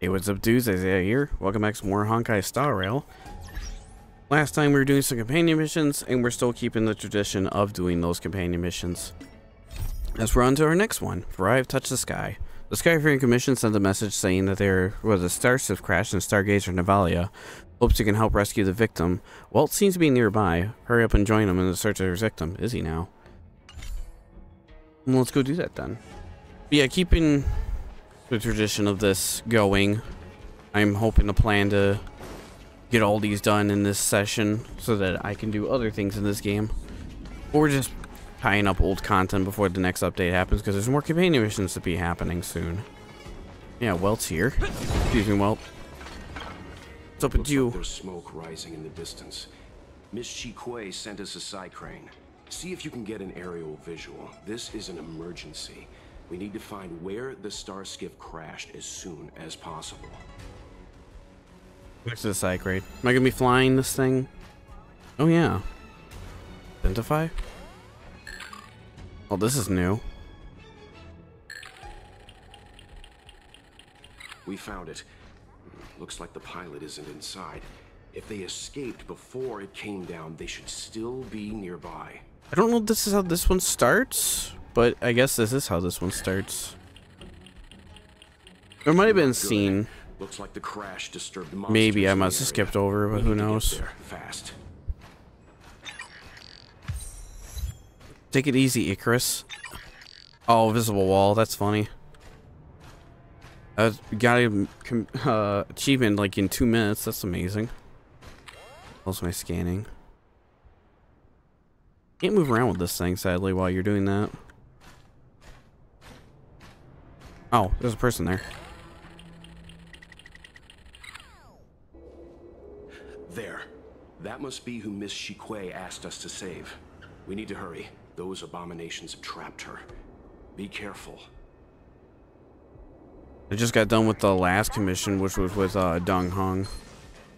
Hey, what's up, dudes? Isaiah here. Welcome back to more Honkai Star Rail. Last time we were doing some companion missions, and we're still keeping the tradition of doing those companion missions. Let's run to our next one. Arrive, touch the sky. The Skyfaring Commission sent a message saying that there was a Starskiff crash in Stargazer Navalia. Hopes you can help rescue the victim. Welt seems to be nearby. Hurry up and join him in the search of his victim. Is he now? Well, let's go do that then. But yeah, keeping the tradition of this going, I'm hoping to plan to get all these done in this session so that I can do other things in this game, or just tying up old content before the next update happens, because there's more companion missions to be happening soon. Yeah, Welt's here. Excuse me, Welt. What's up with you? There's smoke rising in the distance. Miss Qingni sent us a side crane. See if you can get an aerial visual. This is an emergency. We need to find where the Starskiff crashed as soon as possible. Back to the side crate. Am I gonna be flying this thing? Oh yeah. Identify? Oh, this is new. We found it. Looks like the pilot isn't inside. If they escaped before it came down, they should still be nearby. I don't know if this is how this one starts, but I guess this is how this one starts. There might have been a scene. Looks like the crash disturbed the monsters. Maybe I must have skipped over, but who knows? Fast. Take it easy, Icarus. Oh, visible wall. That's funny. Got a achievement like in 2 minutes. That's amazing. How's my scanning? Can't move around with this thing, sadly, while you're doing that. Oh, there's a person there. There. That must be who Miss Qingni asked us to save. We need to hurry. Those abominations have trapped her. Be careful. I just got done with the last commission, which was with Dong Hong,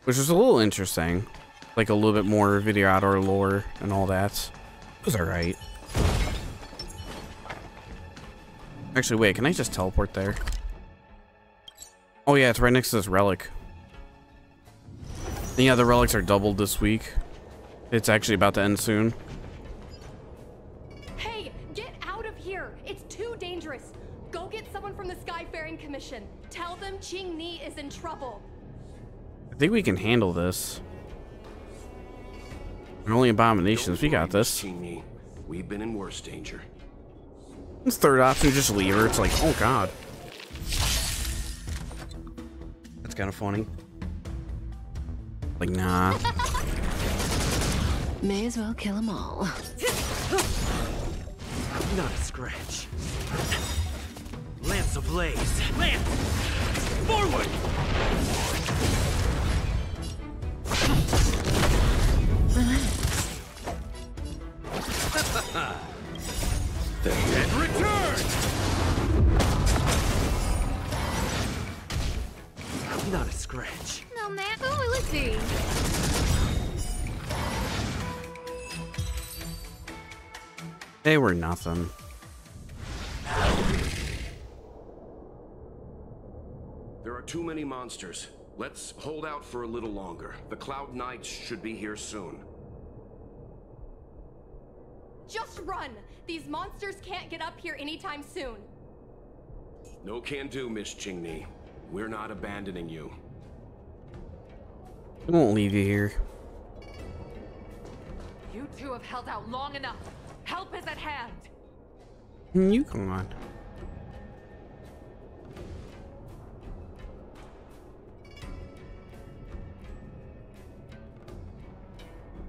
which was a little interesting. Like a little bit more Videoador lore and all that. It was alright. Actually, wait, can I just teleport there? Oh yeah, it's right next to this relic. And yeah, the relics are doubled this week. It's actually about to end soon. Hey, get out of here! It's too dangerous. Go get someone from the Skyfaring Commission. Tell them Qingni is in trouble. I think we can handle this. We're only abominations. We got this. Qingni. We've been in worse danger. This third option, just leave her. It's like, oh god. That's kind of funny. Like, nah. May as well kill them all. Not a scratch. Lance ablaze. Lance! Forward! And return! Not a scratch. No, man. Oh, let's see. They were nothing. There are too many monsters. Let's hold out for a little longer. The Cloud Knights should be here soon. Just run! These monsters can't get up here anytime soon. No can do, Miss Qingni. We're not abandoning you. I won't leave you here. You two have held out long enough. Help is at hand. You come on.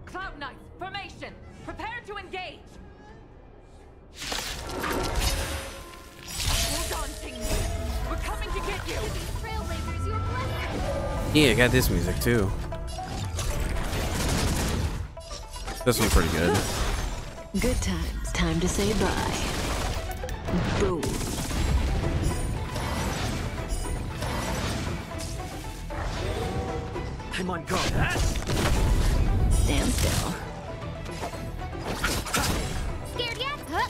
Cloud Knights, formation. Prepare to engage. Hold on, Qingni. We're coming to get you. Trailblazers, you're blessed. Yeah, I got this music too. This one's pretty good. Good times. Time to say bye. Boom. I'm on guard. Stand still. Scared yet? Huh?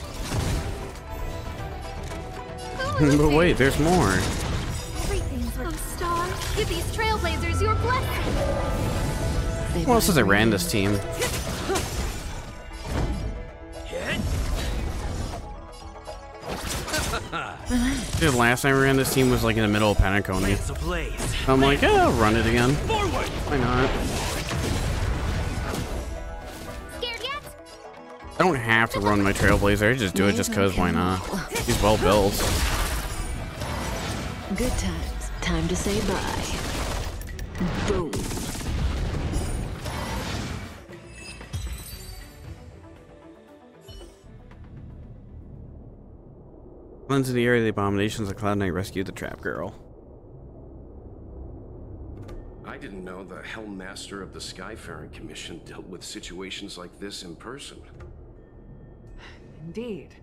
But wait, there's more. Everything's working Star, give these trailblazers your blessing. Who else has I ran this team? Dude, last time I ran this team was like in the middle of Penacony. I'm like, yeah, I'll run it again. Why not? Scared yet? I don't have to run my Trailblazer. I just do it just cause why not? He's well built. Good times. Time to say bye. Boom. Into the area of the abominations, the Cloud Knight rescued the Trap Girl. I didn't know the Helmmaster of the Skyfaring Commission dealt with situations like this in person. Indeed.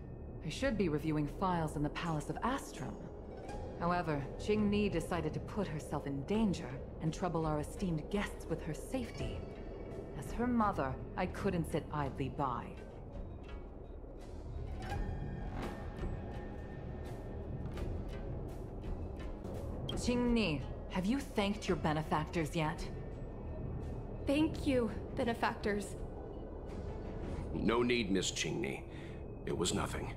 I should be reviewing files in the Palace of Astrum. However, Qingni decided to put herself in danger and trouble our esteemed guests with her safety. As her mother, I couldn't sit idly by. Qingni, have you thanked your benefactors yet? Thank you, benefactors. No need, Miss Qingni. It was nothing.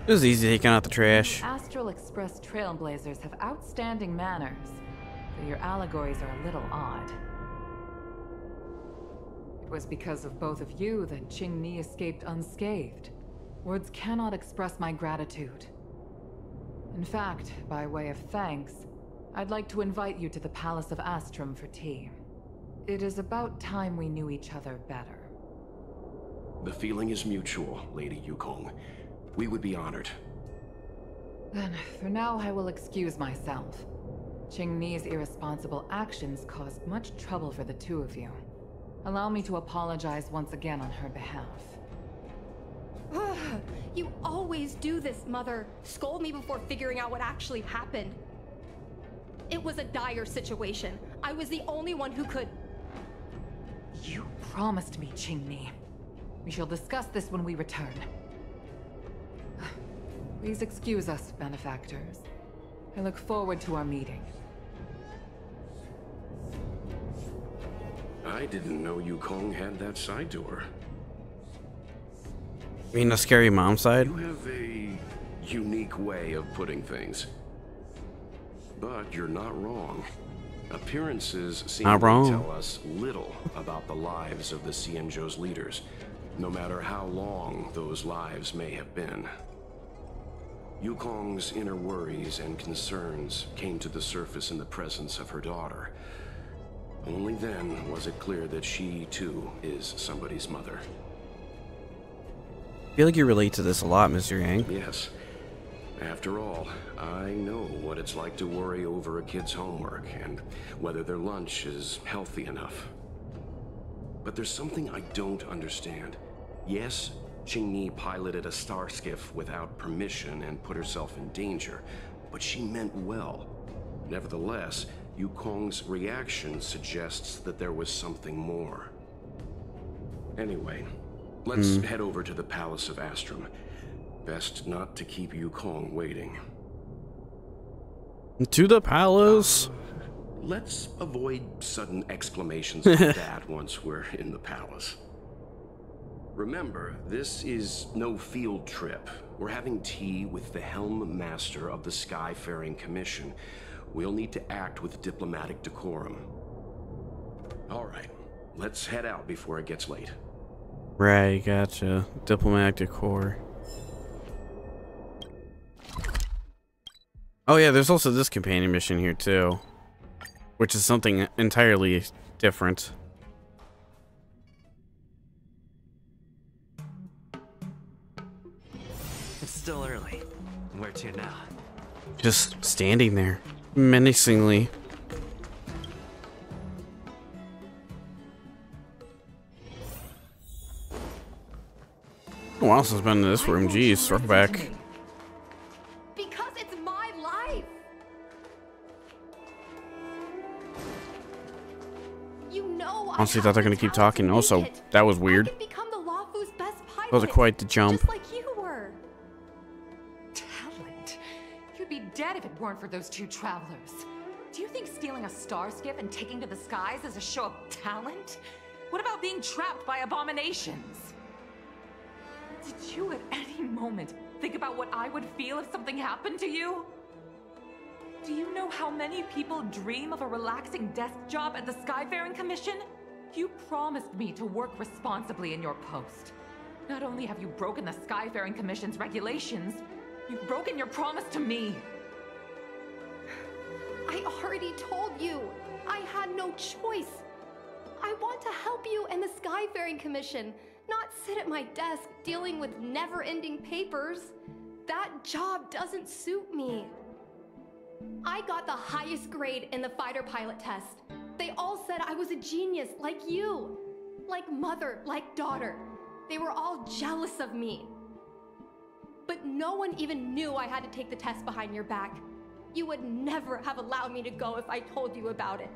It was easy taking out the trash. Astral Express Trailblazers have outstanding manners, but your allegories are a little odd. It was because of both of you that Qingni escaped unscathed. Words cannot express my gratitude. In fact, by way of thanks, I'd like to invite you to the Palace of Astrum for tea. It is about time we knew each other better. The feeling is mutual, Lady Yukong. We would be honored. Then, for now, I will excuse myself. Qingni's irresponsible actions caused much trouble for the two of you. Allow me to apologize once again on her behalf. You always do this, Mother. Scold me before figuring out what actually happened. It was a dire situation. I was the only one who could... You promised me, Qingni. We shall discuss this when we return. Please excuse us, benefactors. I look forward to our meeting. I didn't know Yukong had that side to her. You mean the scary mom side? You have a unique way of putting things. But you're not wrong. Appearances seem Not to wrong. tell us little about the lives of the Xianzhou's leaders, no matter how long those lives may have been. Yukong's inner worries and concerns came to the surface in the presence of her daughter. Only then was it clear that she, too, is somebody's mother. I feel like you relate to this a lot, Mr. Yang. Yes. After all, I know what it's like to worry over a kid's homework and whether their lunch is healthy enough. But there's something I don't understand. Yes, Qingni piloted a Starskiff without permission and put herself in danger, but she meant well. Nevertheless, Yukong's reaction suggests that there was something more. Anyway, let's head over to the Palace of Astrum. Best not to keep Yukong waiting. To the palace. Let's avoid sudden exclamations like that once we're in the palace. Remember, this is no field trip. We're having tea with the Helm Master of the Skyfaring Commission. We'll need to act with diplomatic decorum. All right, let's head out before it gets late. Right, gotcha. Diplomatic decor. Oh yeah, there's also this companion mission here too, which is something entirely different. It's still early. Where to now? Just standing there, menacingly. Who else has been in this room? Jeez, throwback. Because it's my life! You know I Honestly, thought they're gonna keep have the talking. talent to Also, make it. that was weird. I can become the Lawfu's best pilot. That was quite the jump. Just like you were. Talent? You'd be dead if it weren't for those two travelers. Do you think stealing a Starskiff and taking to the skies is a show of talent? What about being trapped by abominations? Did you at any moment think about what I would feel if something happened to you? Do you know how many people dream of a relaxing desk job at the Skyfaring Commission? You promised me to work responsibly in your post. Not only have you broken the Skyfaring Commission's regulations, you've broken your promise to me. I already told you. I had no choice. I want to help you and the Skyfaring Commission, not sit at my desk dealing with never-ending papers. That job doesn't suit me. I got the highest grade in the fighter pilot test. They all said I was a genius, like you. Like mother, like daughter. They were all jealous of me. But no one even knew I had to take the test behind your back. You would never have allowed me to go if I told you about it.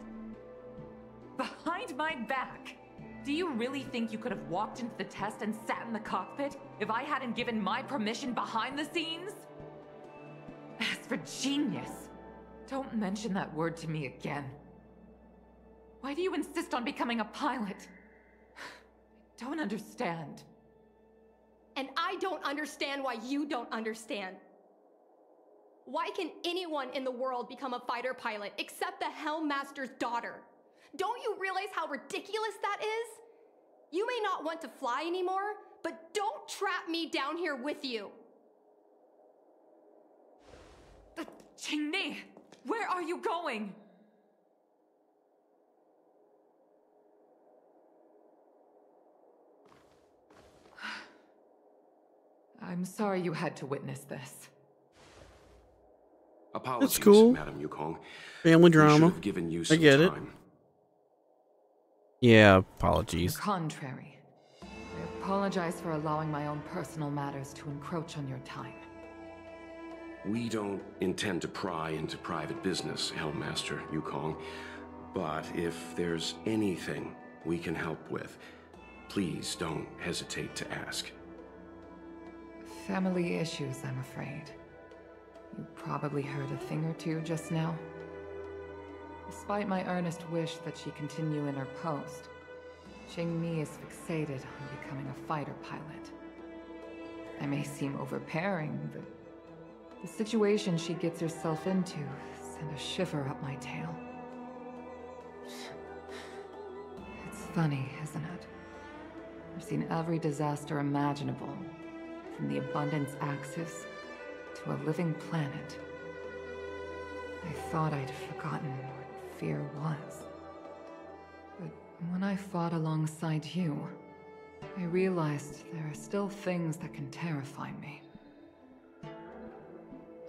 Behind my back? Do you really think you could have walked into the test and sat in the cockpit if I hadn't given my permission behind the scenes? As for genius, don't mention that word to me again. Why do you insist on becoming a pilot? I don't understand. And I don't understand why you don't understand. Why can anyone in the world become a fighter pilot except the Helmmaster's daughter? Don't you realize how ridiculous that is? You may not want to fly anymore, but don't trap me down here with you. Qingni, where are you going? I'm sorry you had to witness this. Apologies, It's cool. Madam Yukong. Family We drama. should have given you I some get it. time. Yeah, On apologies. the contrary, I apologize for allowing my own personal matters to encroach on your time. We don't intend to pry into private business, Helmmaster Yukong. But if there's anything we can help with, please don't hesitate to ask. Family issues, I'm afraid. You probably heard a thing or two just now. Despite my earnest wish that she continue in her post, Qingni is fixated on becoming a fighter pilot. I may seem overbearing, but the situation she gets herself into sent a shiver up my tail. It's funny, isn't it? I've seen every disaster imaginable, from the abundance axis to a living planet. I thought I'd forgotten what fear was. But when I fought alongside you, I realized there are still things that can terrify me.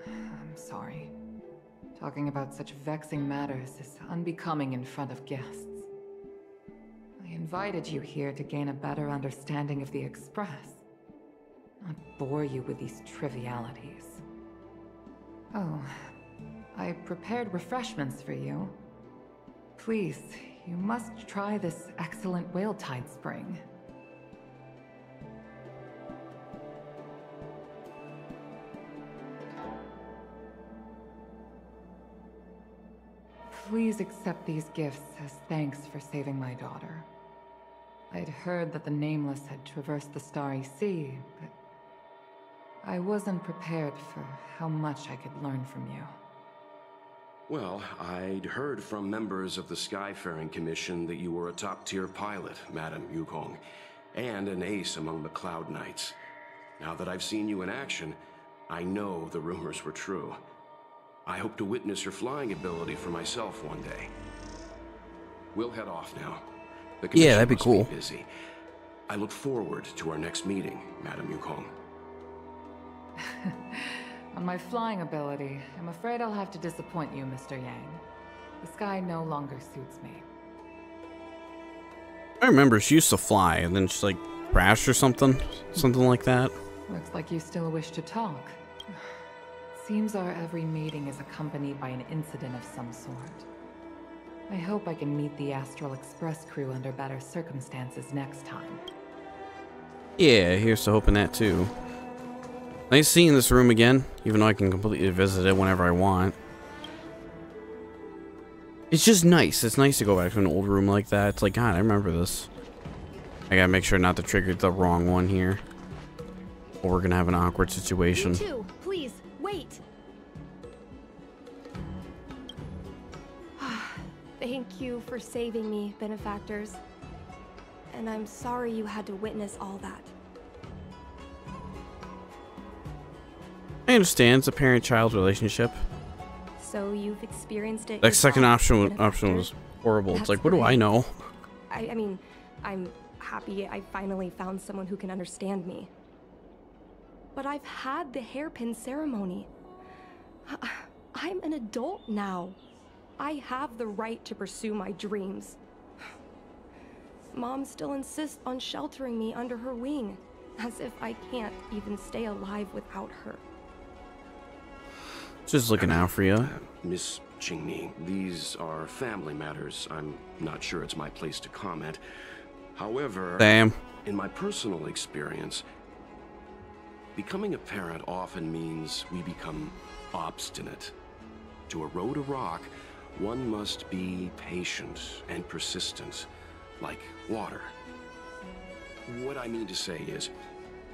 I'm sorry. Talking about such vexing matters is unbecoming in front of guests. I invited you here to gain a better understanding of the Express, not bore you with these trivialities. Oh, I prepared refreshments for you. Please, you must try this excellent whale tide spring. Please accept these gifts as thanks for saving my daughter. I'd heard that the Nameless had traversed the Starry Sea, but I wasn't prepared for how much I could learn from you. Well, I'd heard from members of the Skyfaring Commission that you were a top-tier pilot, Madam Yukong, and an ace among the Cloud Knights. Now that I've seen you in action, I know the rumors were true. I hope to witness your flying ability for myself one day. We'll head off now. The commission that'd be must cool. Busy. I look forward to our next meeting, Madam Yukong. On my flying ability, I'm afraid I'll have to disappoint you, Mr. Yang. The sky no longer suits me. I remember she used to fly and then she like crashed or something like that. Looks like you still wish to talk. Seems our every meeting is accompanied by an incident of some sort. I hope I can meet the Astral Express crew under better circumstances next time. Yeah, here's to hoping that too. Nice seeing this room again, even though I can completely visit it whenever I want. It's just nice. It's nice to go back to an old room like that. It's like, God, I remember this. I gotta make sure not to trigger the wrong one here, or we're gonna have an awkward situation. You too, please, wait. Thank you for saving me, benefactors. And I'm sorry you had to witness all that. I understand. It's a parent-child relationship. So you've experienced it. That second option benefactor? was horrible. It's That's like, what do I great. know? I mean, I'm happy I finally found someone who can understand me. But I've had the hairpin ceremony. I'm an adult now. I have the right to pursue my dreams. Mom still insists on sheltering me under her wing, as if I can't even stay alive without her. Just looking out for you. Miss Qingni, these are family matters. I'm not sure it's my place to comment. However, Damn. in my personal experience, becoming a parent often means we become obstinate. To erode a rock, one must be patient and persistent, like water. What I mean to say is,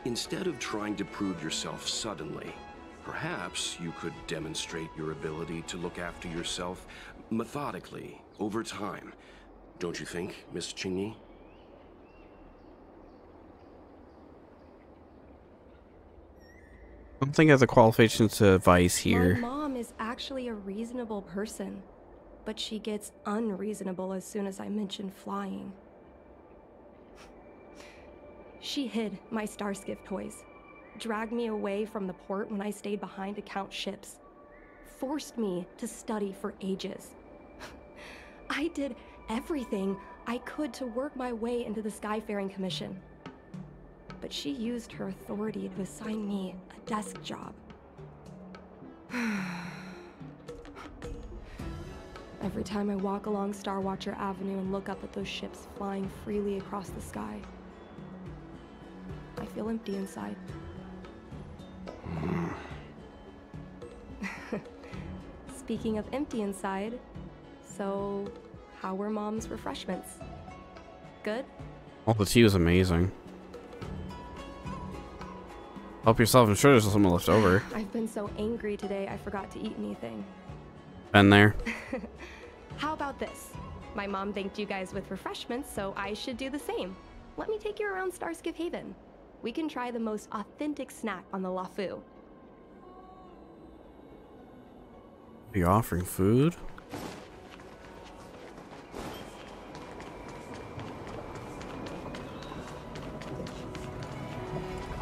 instead of trying to prove yourself suddenly, perhaps you could demonstrate your ability to look after yourself methodically, over time. Don't you think, Miss Qingni? I don't think I have the qualifications to advise My here. mom is actually a reasonable person, but she gets unreasonable as soon as I mention flying. She hid my Starskiff toys, dragged me away from the port when I stayed behind to count ships, forced me to study for ages. I did everything I could to work my way into the Skyfaring Commission. But she used her authority to assign me a desk job. Every time I walk along Star Watcher Avenue and look up at those ships flying freely across the sky, I feel empty inside. Speaking of empty inside, so how were Mom's refreshments? Good? Oh, the tea was amazing. Help yourself. I'm sure there's something left over. I've been so angry today I forgot to eat anything. Been there. How about this? My mom thanked you guys with refreshments, so I should do the same. Let me take you around Starskiff Haven. We can try the most authentic snack on the LaFu. Are you offering food?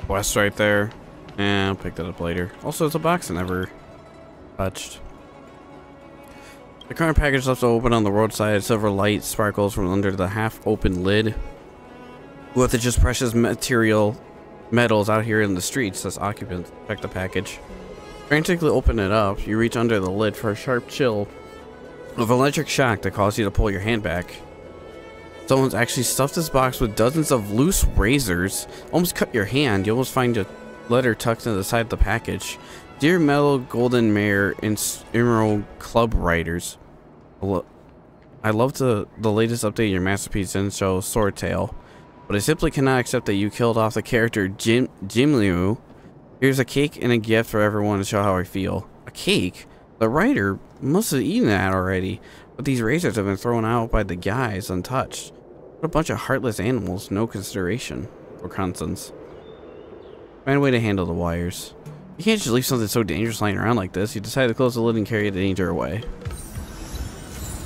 Quest right there. Yeah, I'll pick that up later. Also, it's a box I never touched. The current package left open on the roadside. Silver light sparkles from under the half-open lid. With it just precious metals out here in the streets, says occupant. Check the package. Frantically open it up. You reach under the lid for a sharp chill of electric shock that causes you to pull your hand back. Someone's actually stuffed this box with dozens of loose razors. Almost cut your hand. You almost find a letter tucked into the side of the package. Dear Metal, Golden Mare, and Emerald Club Writers. I love the latest update in your masterpiece and show Sword Tale, but I simply cannot accept that you killed off the character Jim Liu. Here's a cake and a gift for everyone to show how I feel. A cake? The writer must have eaten that already, but these razors have been thrown out by the guys untouched. What a bunch of heartless animals, no consideration or conscience. Find a way to handle the wires. You can't just leave something so dangerous lying around like this. You decide to close the lid and carry the danger away.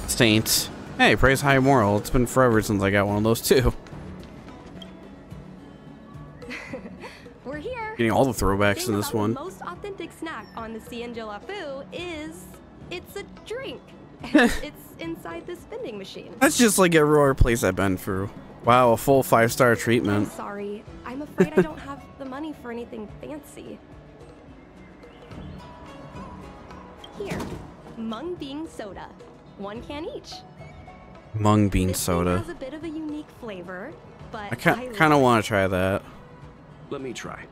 Saints. Hey, praise high moral. It's been forever since I got one of those too. We're here. Getting all the throwbacks Thing in this about one. The most authentic snack on the Cien de la Fu is it's a drink. And it's inside this vending machine. That's just like every other place I've been through. Wow, a full 5-star I'm treatment. sorry. I'm afraid I don't have the money for anything fancy. Here, mung bean soda. 1 can each. Mung bean This thing soda. has a bit of a unique flavor, but I kind of want to try that. Let me try.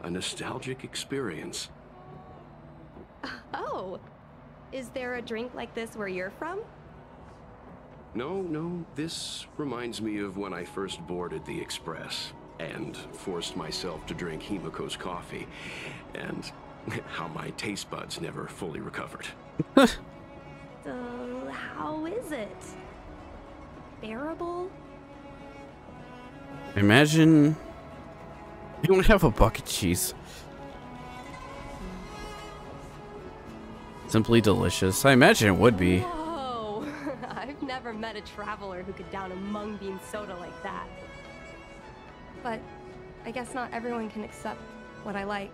A nostalgic experience. Oh, is there a drink like this where you're from? No, this reminds me of when I first boarded the Express and forced myself to drink Himiko's coffee, and how my taste buds never fully recovered. How is it? Bearable? Imagine you don't have a bucket cheese. Simply delicious. I imagine it would be. Whoa! I've never met a traveler who could down a mung bean soda like that. But I guess not everyone can accept what I like.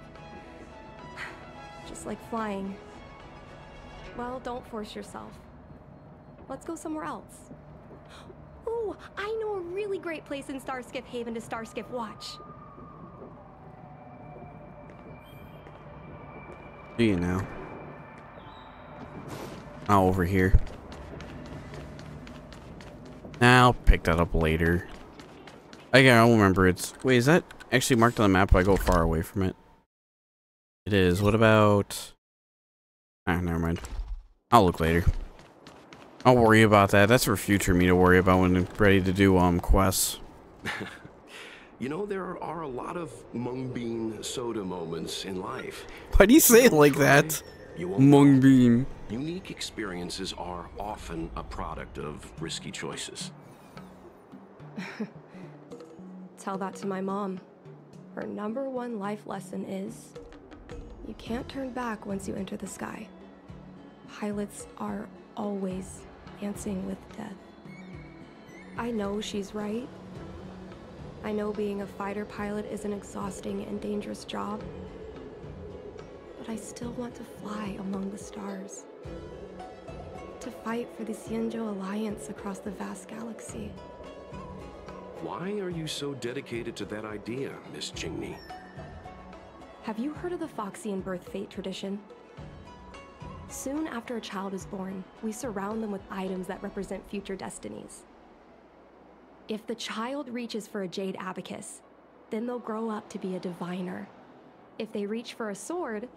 Just like flying. Well, don't force yourself. Let's go somewhere else. Ooh, I know a really great place in Starskiff Haven to Starskiff watch. Do you now? Oh, over here. I'll pick that up later. I'll remember it's... Wait, is that actually marked on the map if I go far away from it? It is. What about... Ah, never mind. I'll look later. I'll worry about that. That's for future me to worry about when I'm ready to do quests. You know, there are a lot of mung bean soda moments in life. Why do you say it like that? Mung bean. Unique experiences are often a product of risky choices. Tell that to my mom. Her #1 life lesson is, you can't turn back once you enter the sky. Pilots are always dancing with death. I know she's right. I know being a fighter pilot is an exhausting and dangerous job. But I still want to fly among the stars. To fight for the Xianzhou Alliance across the vast galaxy. Why are you so dedicated to that idea, Miss Qingni? Have you heard of the Foxian birth fate tradition? Soon after a child is born, we surround them with items that represent future destinies. If the child reaches for a jade abacus, then they'll grow up to be a diviner. If they reach for a sword,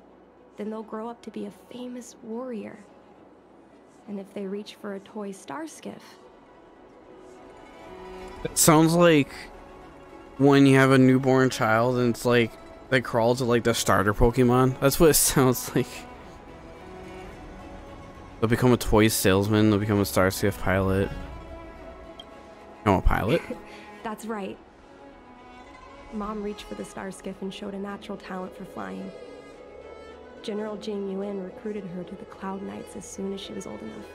then they'll grow up to be a famous warrior. And if they reach for a toy Starskiff... It sounds like when you have a newborn child and it's like they crawl to like the starter Pokemon. That's what it sounds like. They'll become a toy salesman, they'll become a Starskiff pilot. No, a pilot? That's right. Mom reached for the Starskiff and showed a natural talent for flying. General Jing Yuan recruited her to the Cloud Knights as soon as she was old enough.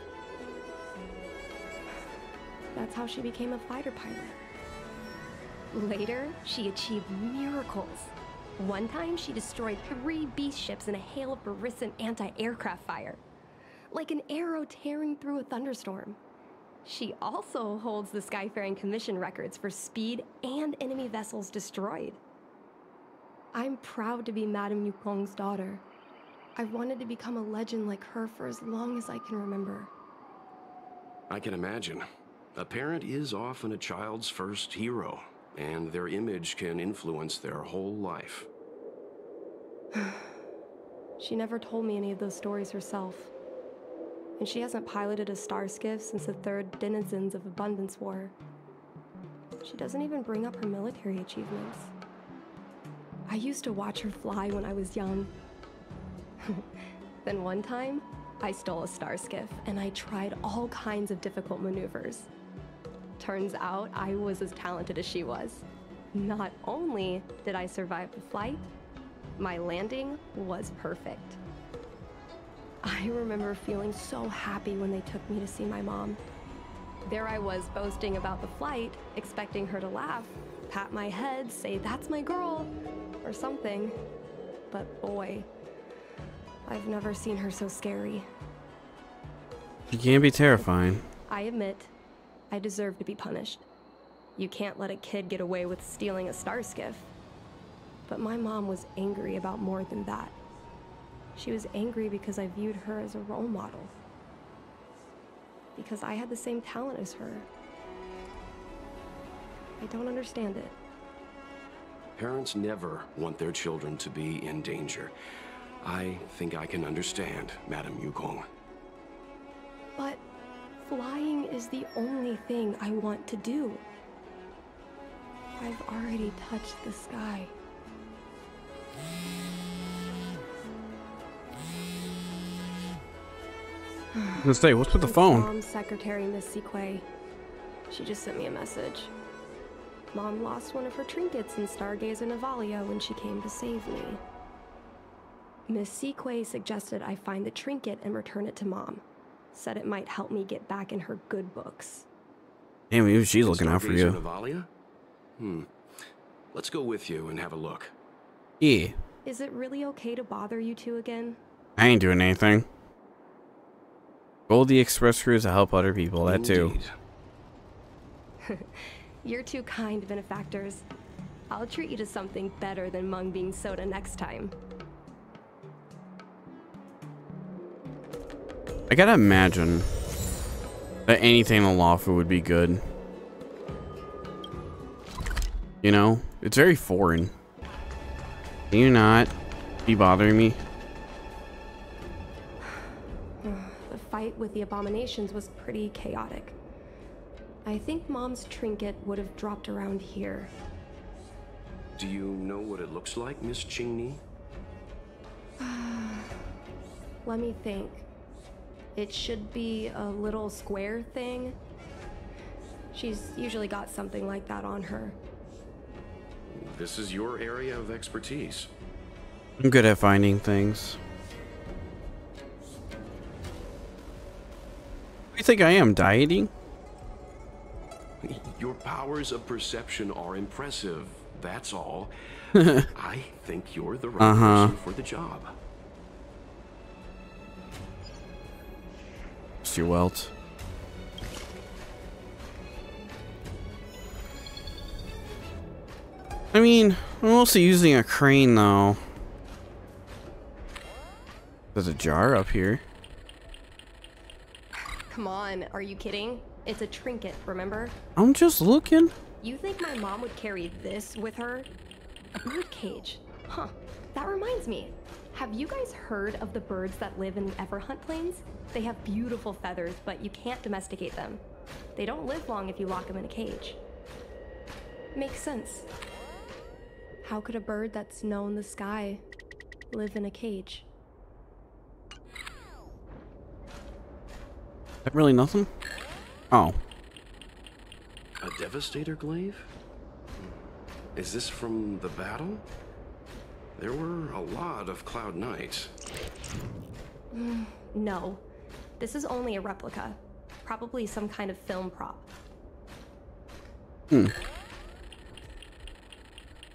That's how she became a fighter pilot. Later, she achieved miracles. One time, she destroyed 3 beast ships in a hail of Barissan anti-aircraft fire. Like an arrow tearing through a thunderstorm. She also holds the Skyfaring Commission records for speed and enemy vessels destroyed. I'm proud to be Madame Yukong's daughter. I've wanted to become a legend like her for as long as I can remember. I can imagine. A parent is often a child's first hero, and their image can influence their whole life. She never told me any of those stories herself. And she hasn't piloted a Starskiff since the 3rd Denizens of Abundance War. She doesn't even bring up her military achievements. I used to watch her fly when I was young. Then one time, I stole a Starskiff and I tried all kinds of difficult maneuvers. Turns out I was as talented as she was. Not only did I survive the flight, my landing was perfect. I remember feeling so happy when they took me to see my mom. There I was boasting about the flight, expecting her to laugh, pat my head, say, "That's my girl," or something. But boy, I've never seen her so scary. You can't be terrifying. I admit, I deserve to be punished. You can't let a kid get away with stealing a Starskiff. But my mom was angry about more than that. She was angry because I viewed her as a role model. Because I had the same talent as her. I don't understand it. Parents never want their children to be in danger. I think I can understand, Madam Yukong. But flying is the only thing I want to do. I've already touched the sky. Let's say, what's with the phone? Mom's secretary, Miss Sequay. She just sent me a message. Mom lost one of her trinkets in Stargazer Navalia when she came to save me. Miss Sequay suggested I find the trinket and return it to Mom. Said it might help me get back in her good books. Damn, maybe she's looking out for you. Navalia? Let's go with you and have a look. Yeah. Is it really okay to bother you two again? I ain't doing anything. Goldie Express cruise to help other people, that too. You're two kind benefactors. I'll treat you to something better than mung bean soda next time. I gotta imagine that anything in the Lawful would be good. You know? It's very foreign. Can you not be bothering me? The fight with the abominations was pretty chaotic. I think Mom's trinket would have dropped around here. Do you know what it looks like, Miss Qingni? Let me think. It should be a little square thing. She's usually got something like that on her. This is your area of expertise. I'm good at finding things. What do you think I am, dieting? Your powers of perception are impressive, that's all. I think you're the right person for the job. Mr. Welt. I mean, I'm mostly using a crane though. There's a jar up here. Come on, are you kidding? It's a trinket, remember? I'm just looking. You think my mom would carry this with her? A bird cage. Huh. That reminds me. Have you guys heard of the birds that live in the Everhunt Plains? They have beautiful feathers, but you can't domesticate them. They don't live long if you lock them in a cage. Makes sense. How could a bird that's known the sky live in a cage? That really nothing? Oh. A Devastator glaive? Is this from the battle? There were a lot of Cloud Knights. No. This is only a replica. Probably some kind of film prop.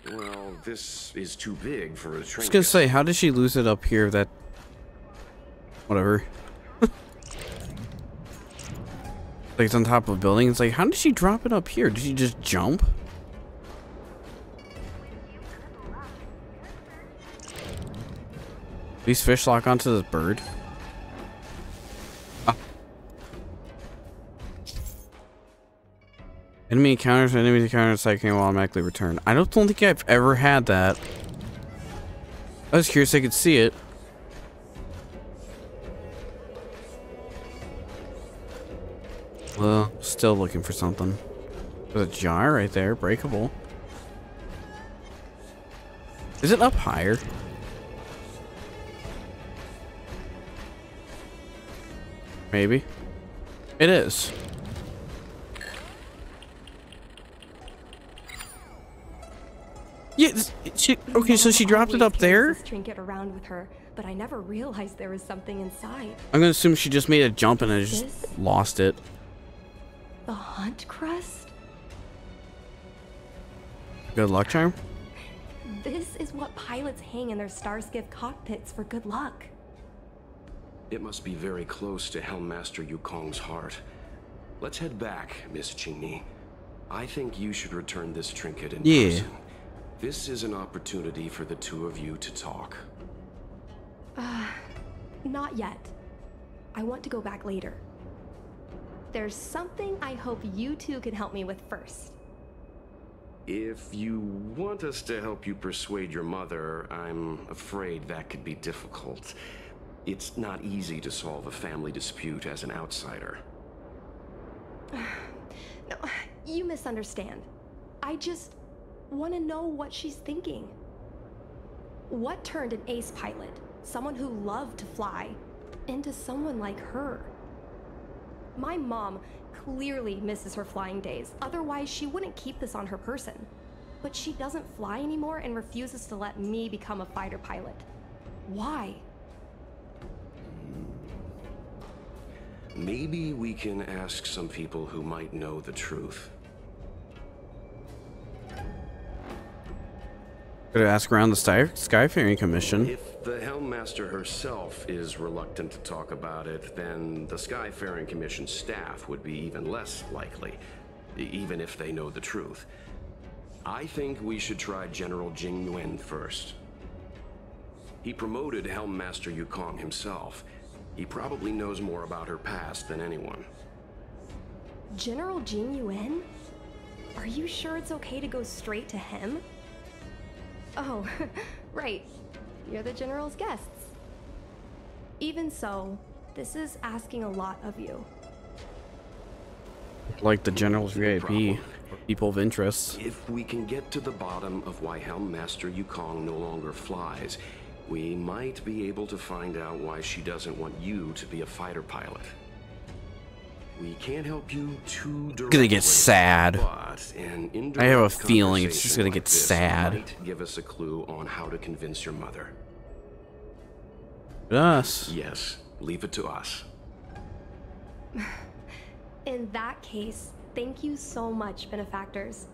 Well, this is too big for a trinket. I was gonna say, how did she lose it up here? That... Whatever. Like, it's on top of a building. It's like, how did she drop it up here? Did she just jump? These fish lock onto this bird. Ah. Enemy encounters and enemy encounters cycling will automatically return. I don't think I've ever had that. I was curious I could see it. Well, still looking for something. There's a jar right there, breakable. Is it up higher? Maybe. It is. Yeah, okay, so she dropped it up there? This trinket around with her, but I never realized there was something inside. I'm gonna assume she just made a jump and I just lost it. The Hunt Crest? Good luck charm? This is what pilots hang in their Starskiff cockpits for good luck. It must be very close to Helmmaster Yukong's heart. Let's head back, Miss Qingni. I think you should return this trinket in person. This is an opportunity for the two of you to talk. Not yet. I want to go back later. There's something I hope you two can help me with first. If you want us to help you persuade your mother, I'm afraid that could be difficult. It's not easy to solve a family dispute as an outsider. No, you misunderstand. I just want to know what she's thinking. What turned an ace pilot, someone who loved to fly, into someone like her? My mom clearly misses her flying days, otherwise she wouldn't keep this on her person. But she doesn't fly anymore and refuses to let me become a fighter pilot. Why? Maybe we can ask some people who might know the truth. Gotta ask around the Skyfaring Commission. If the Helmmaster herself is reluctant to talk about it, then the Skyfaring Commission staff would be even less likely, even if they know the truth. I think we should try General Qingni first. He promoted Helmmaster Yukong himself. He probably knows more about her past than anyone. General Qingni? Are you sure it's okay to go straight to him? Oh, right. You're the General's guests. Even so, this is asking a lot of you. Like the General's VIP, people of interest. If we can get to the bottom of why Helmmaster Yukong no longer flies, we might be able to find out why she doesn't want you to be a fighter pilot. We can't help you too directly. Gonna get sad. But an indirect I have a feeling it's just gonna conversation get like this sad. might give us a clue on how to convince your mother. Us. Yes, leave it to us. In that case, thank you so much, benefactors.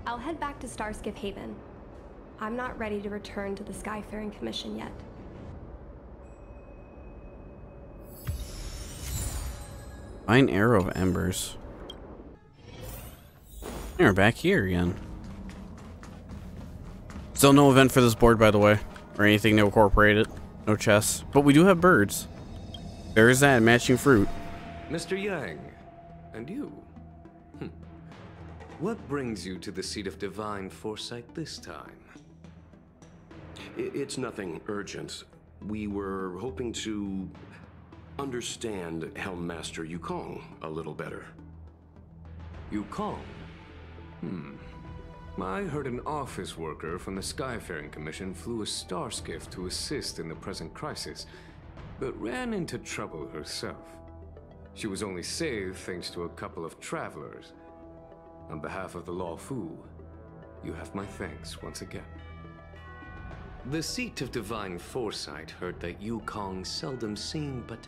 I'll head back to Starskiff Haven. I'm not ready to return to the Skyfaring Commission yet. Fine arrow of embers. We're back here again. Still no event for this board, by the way, or anything to incorporate it. No chests, but we do have birds. There is that matching fruit. Mr. Yang, and you? What brings you to the seat of divine foresight this time? It's nothing urgent. We were hoping to understand Helmmaster Yukong a little better. Yukong? I heard an office worker from the Skyfaring Commission flew a Starskiff to assist in the present crisis, but ran into trouble herself. She was only saved thanks to a couple of travelers. On behalf of the Law Fu, you have my thanks once again. The seat of divine foresight heard that Yukong's seldom seen but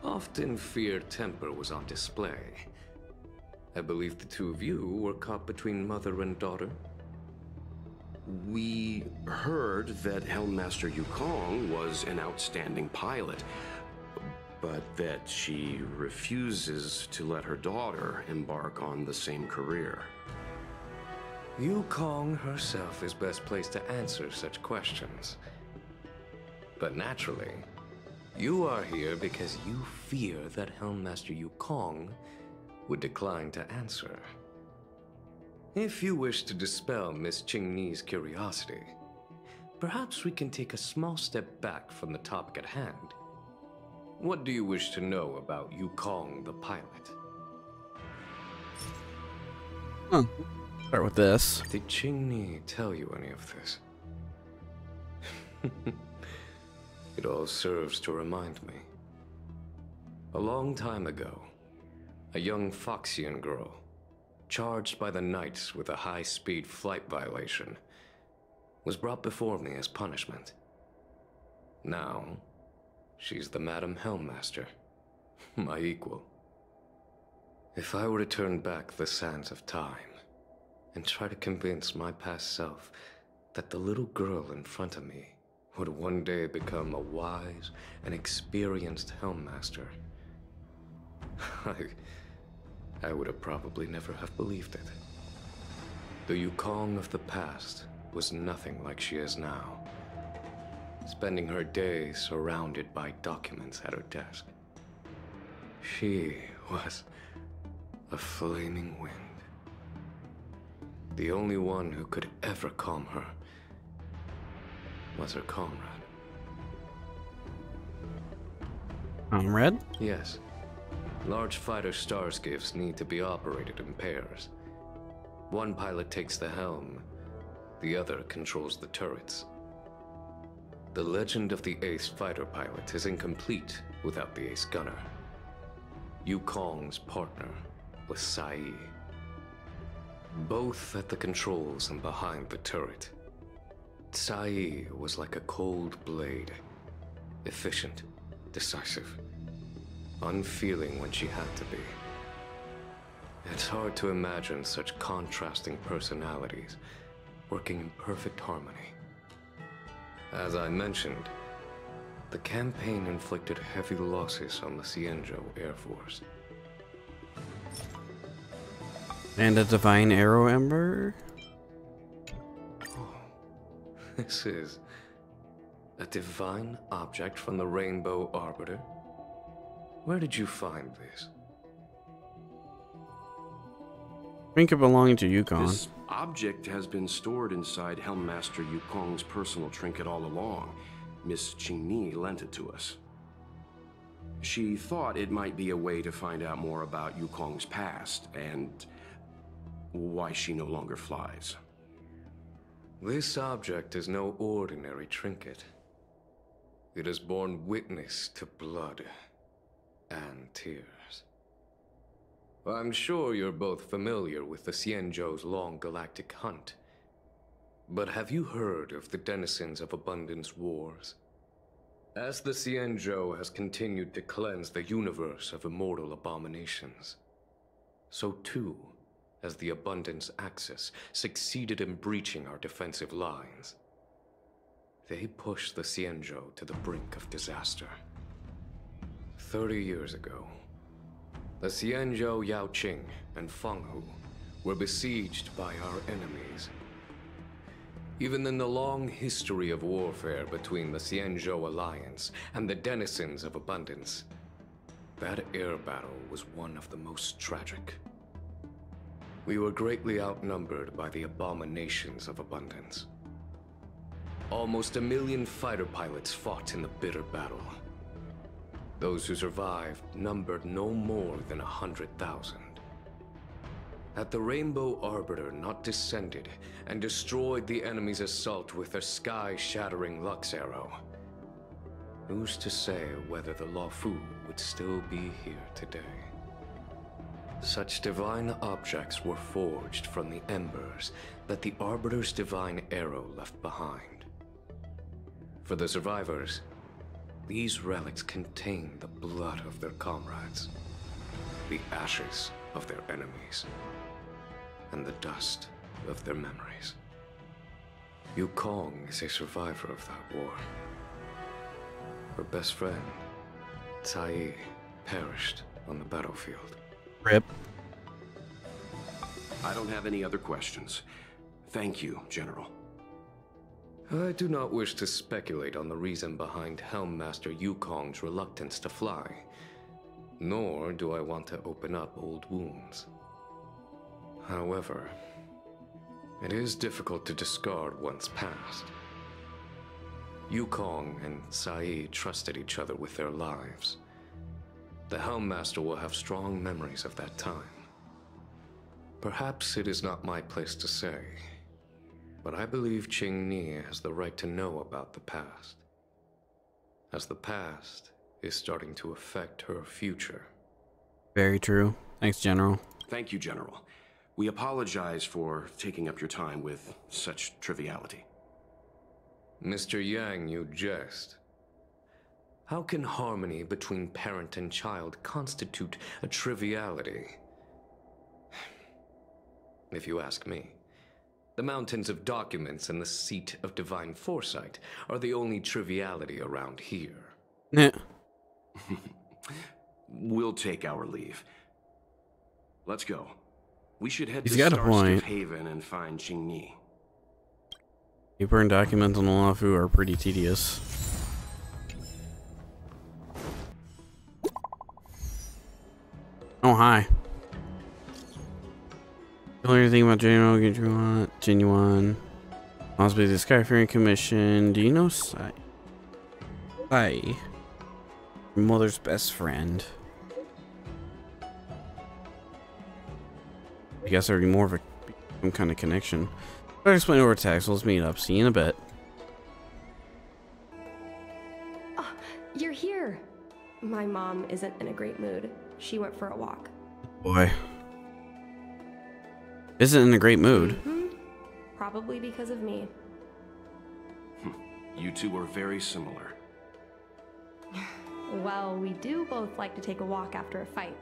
often feared temper was on display. I believe the two of you were caught between mother and daughter. We heard that Helmmaster Yukong was an outstanding pilot, but that she refuses to let her daughter embark on the same career. Yukong herself is best placed to answer such questions. But naturally, you are here because you fear that Helmmaster Yukong would decline to answer. If you wish to dispel Miss Qingni's curiosity, perhaps we can take a small step back from the topic at hand. What do you wish to know about Yukong the pilot? Start with this. Did Qingni tell you any of this? It all serves to remind me. A long time ago, a young Foxian girl, charged by the Knights with a high-speed flight violation, was brought before me as punishment. Now, she's the Madam Helmmaster, my equal. If I were to turn back the sands of time and try to convince my past self that the little girl in front of me would one day become a wise and experienced Helmmaster, I would have probably never have believed it. The Yukong of the past was nothing like she is now, spending her days surrounded by documents at her desk. She was a flaming wind. The only one who could ever calm her was her comrade. Comrade? Yes. Large fighter Starskiffs need to be operated in pairs. One pilot takes the helm, the other controls the turrets. The legend of the ace fighter pilot is incomplete without the ace gunner. Yukong's partner was Sai. Both at the controls and behind the turret. Sai was like a cold blade, efficient, decisive, unfeeling when she had to be. It's hard to imagine such contrasting personalities working in perfect harmony. As I mentioned, the campaign inflicted heavy losses on the Xianzhou Air Force. And a divine arrow ember? This is a divine object from the Rainbow Arbiter? Where did you find this? Trinket belonging to Yukong. This object has been stored inside Helmmaster Yukong's personal trinket all along. Miss Qingni lent it to us. She thought it might be a way to find out more about Yukong's past and why she no longer flies. This object is no ordinary trinket. It has borne witness to blood and tears. I'm sure you're both familiar with the Xianzhou's long galactic hunt. But have you heard of the denizens of Abundance Wars? As the Xianzhou has continued to cleanse the universe of immortal abominations, so too has the Abundance Axis succeeded in breaching our defensive lines. They pushed the Xianzhou to the brink of disaster. 30 years ago, the Xianzhou Yaoqing and Fenghu were besieged by our enemies. Even in the long history of warfare between the Xianzhou Alliance and the denizens of Abundance, that air battle was one of the most tragic. We were greatly outnumbered by the abominations of Abundance. Almost 1 million fighter pilots fought in the bitter battle. Those who survived numbered no more than 100,000. Had the Rainbow Arbiter not descended and destroyed the enemy's assault with her sky-shattering Lux Arrow, who's to say whether the Luofu would still be here today? Such divine objects were forged from the embers that the Arbiter's divine arrow left behind. For the survivors, these relics contain the blood of their comrades, the ashes of their enemies, and the dust of their memories. Yukong is a survivor of that war. Her best friend, Tai, perished on the battlefield. Rip. I don't have any other questions. Thank you, General. I do not wish to speculate on the reason behind Helmmaster Yukong's reluctance to fly, nor do I want to open up old wounds. However, it is difficult to discard one's past. Yukong and Sai trusted each other with their lives. The Helmmaster will have strong memories of that time. Perhaps it is not my place to say, but I believe Qingni has the right to know about the past, as the past is starting to affect her future. Very true. Thanks, General. Thank you, General. We apologize for taking up your time with such triviality. Mr. Yang, you jest. How can harmony between parent and child constitute a triviality? If you ask me, the mountains of documents and the seat of divine foresight are the only triviality around here. Nah. We'll take our leave. Let's go. We should head He's to got a point. Starskiff Haven and find Qingni. Paper and documents on the Luofu are pretty tedious. Oh, hi. You know anything about Genuine? Possibly the Skyfaring Commission. Do you know Sai? Sai. Your mother's best friend. I guess there'd be more of some kind of connection. I'll explain over text. Let's meet up. See you in a bit. Oh, you're here. My mom isn't in a great mood. She went for a walk. Boy. Isn't in a great mood. Mm-hmm. Probably because of me. You two are very similar. Well, we do both like to take a walk after a fight.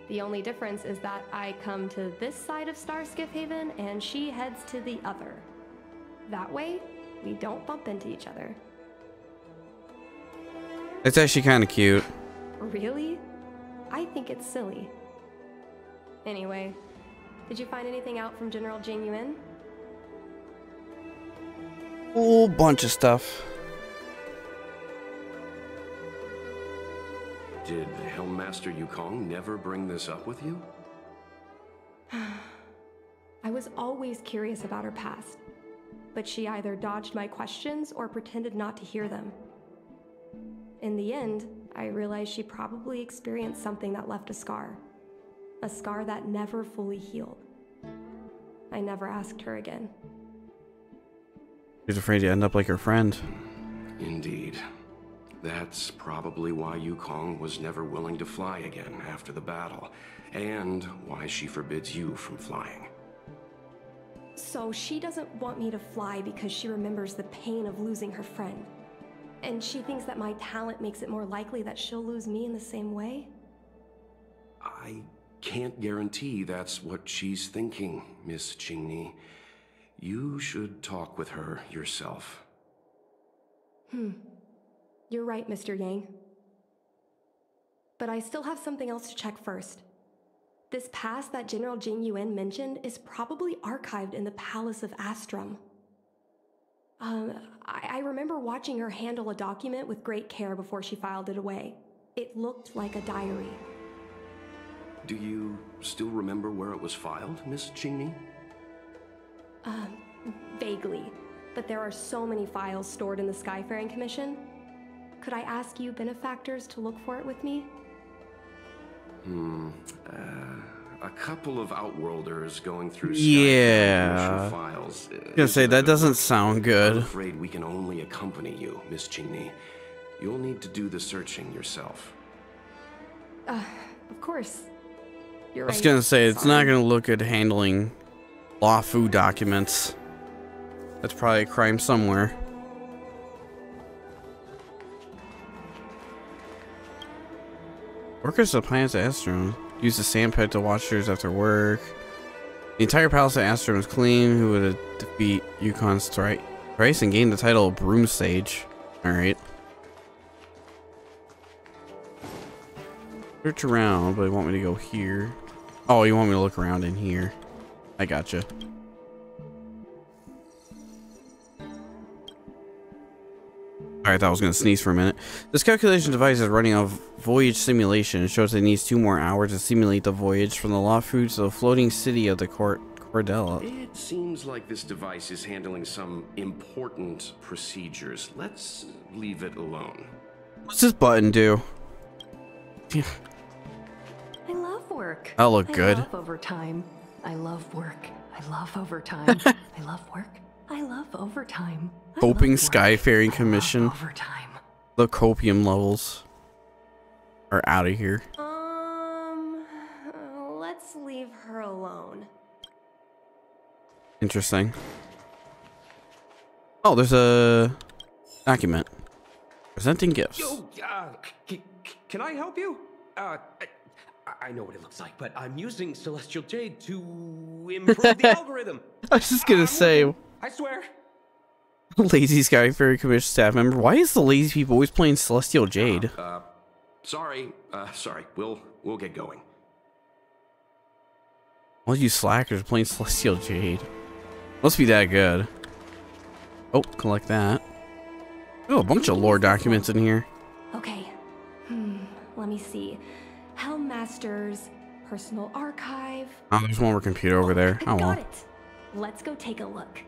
The only difference is that I come to this side of Starskiff Haven and she heads to the other. That way, we don't bump into each other. It's actually kind of cute. Really? I think it's silly. Anyway, did you find anything out from General Qingni? Whole bunch of stuff. Did Helmmaster Yukong never bring this up with you? I was always curious about her past, but she either dodged my questions or pretended not to hear them. In the end, I realized she probably experienced something that left a scar that never fully healed. I never asked her again. She's afraid to end up like her friend. Indeed. That's probably why Yukong was never willing to fly again after the battle, and why she forbids you from flying. So she doesn't want me to fly because she remembers the pain of losing her friend. And she thinks that my talent makes it more likely that she'll lose me in the same way? I can't guarantee that's what she's thinking, Miss Qingni. You should talk with her yourself. You're right, Mr. Yang. But I still have something else to check first. This past that General Qingni mentioned is probably archived in the Palace of Astrum. I remember watching her handle a document with great care before she filed it away. It looked like a diary. Do you still remember where it was filed, Miss Qingni? Vaguely. But there are so many files stored in the Skyfaring Commission. Could I ask you benefactors to look for it with me? A couple of Outworlders going through Yeah. files. I was gonna say, that doesn't sound good. I'm afraid we can only accompany you, Miss Qingni. You'll need to do the searching yourself. Of course. You're I right. was gonna say, it's not Sorry. gonna look good handling law food documents. That's probably a crime somewhere. Workers of Palace of Astrum use the sandpit to watch theirs after work. The entire Palace of Astrum is clean. Who would defeat Yukong's thrice and gain the title of Broom Sage? Alright. Search around, but you want me to go here. Oh, you want me to look around in here. I gotcha. Alright, I thought I was going to sneeze for a minute. This calculation device is running a voyage simulation. It shows it needs 2 more hours to simulate the voyage from the law food to the floating city of the Cordella. It seems like this device is handling some important procedures. Let's leave it alone. What's this button do? I love work. That'll look good. I love overtime. I love work. I love overtime. I love work. I love overtime. Coping Skyfaring Commission. Overtime. The copium levels are out of here. Let's leave her alone. Interesting. Oh, there's a document. Presenting gifts. Yo, can I help you? I know what it looks like, but I'm using Celestial Jade to improve the algorithm. I was just gonna say, I swear. lazy Skyfaring Commission staff member. Why is the lazy people always playing Celestial Jade? Sorry. We'll get going. All you slackers playing Celestial Jade. Must be that good. Oh, collect that. Oh, a bunch of lore documents in here. Okay. Let me see. Helmmaster's personal archive. Oh, there's one more computer over there. I Oh well. got it. Let's go take a look.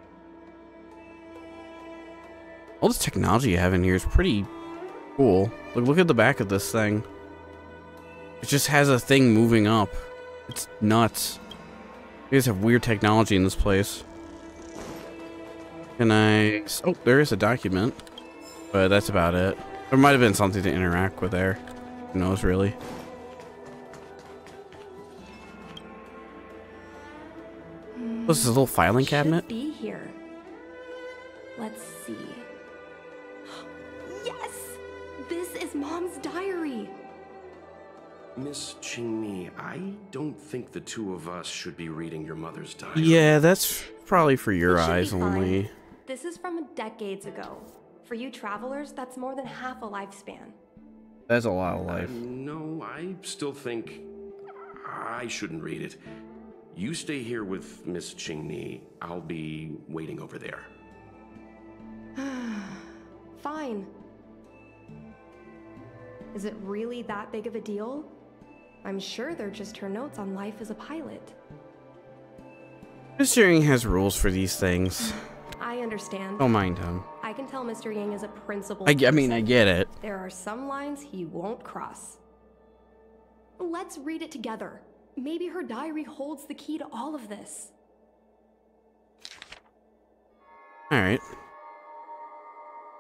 All this technology you have in here is pretty cool. Look at the back of this thing. It just has a thing moving up. It's nuts. You guys have weird technology in this place. Can I... Oh, there is a document. But that's about it. There might have been something to interact with there. Who knows, really? This is a little filing cabinet. Should be here. Let's see. Yes! This is Mom's diary. Miss Qingni, I don't think the two of us should be reading your mother's diary. Yeah, that's probably for your It should be eyes fine. only. This is from decades ago. For you travelers, that's more than half a lifespan. That's a lot of life. No, I still think I shouldn't read it. You stay here with Miss Qingni. I'll be waiting over there. Fine. Is it really that big of a deal? I'm sure they're just her notes on life as a pilot. Mr. Yang has rules for these things. I understand. Don't mind him. I can tell Mr. Yang is a principled I mean, I person. get it. There are some lines he won't cross. Let's read it together. Maybe her diary holds the key to all of this. Alright.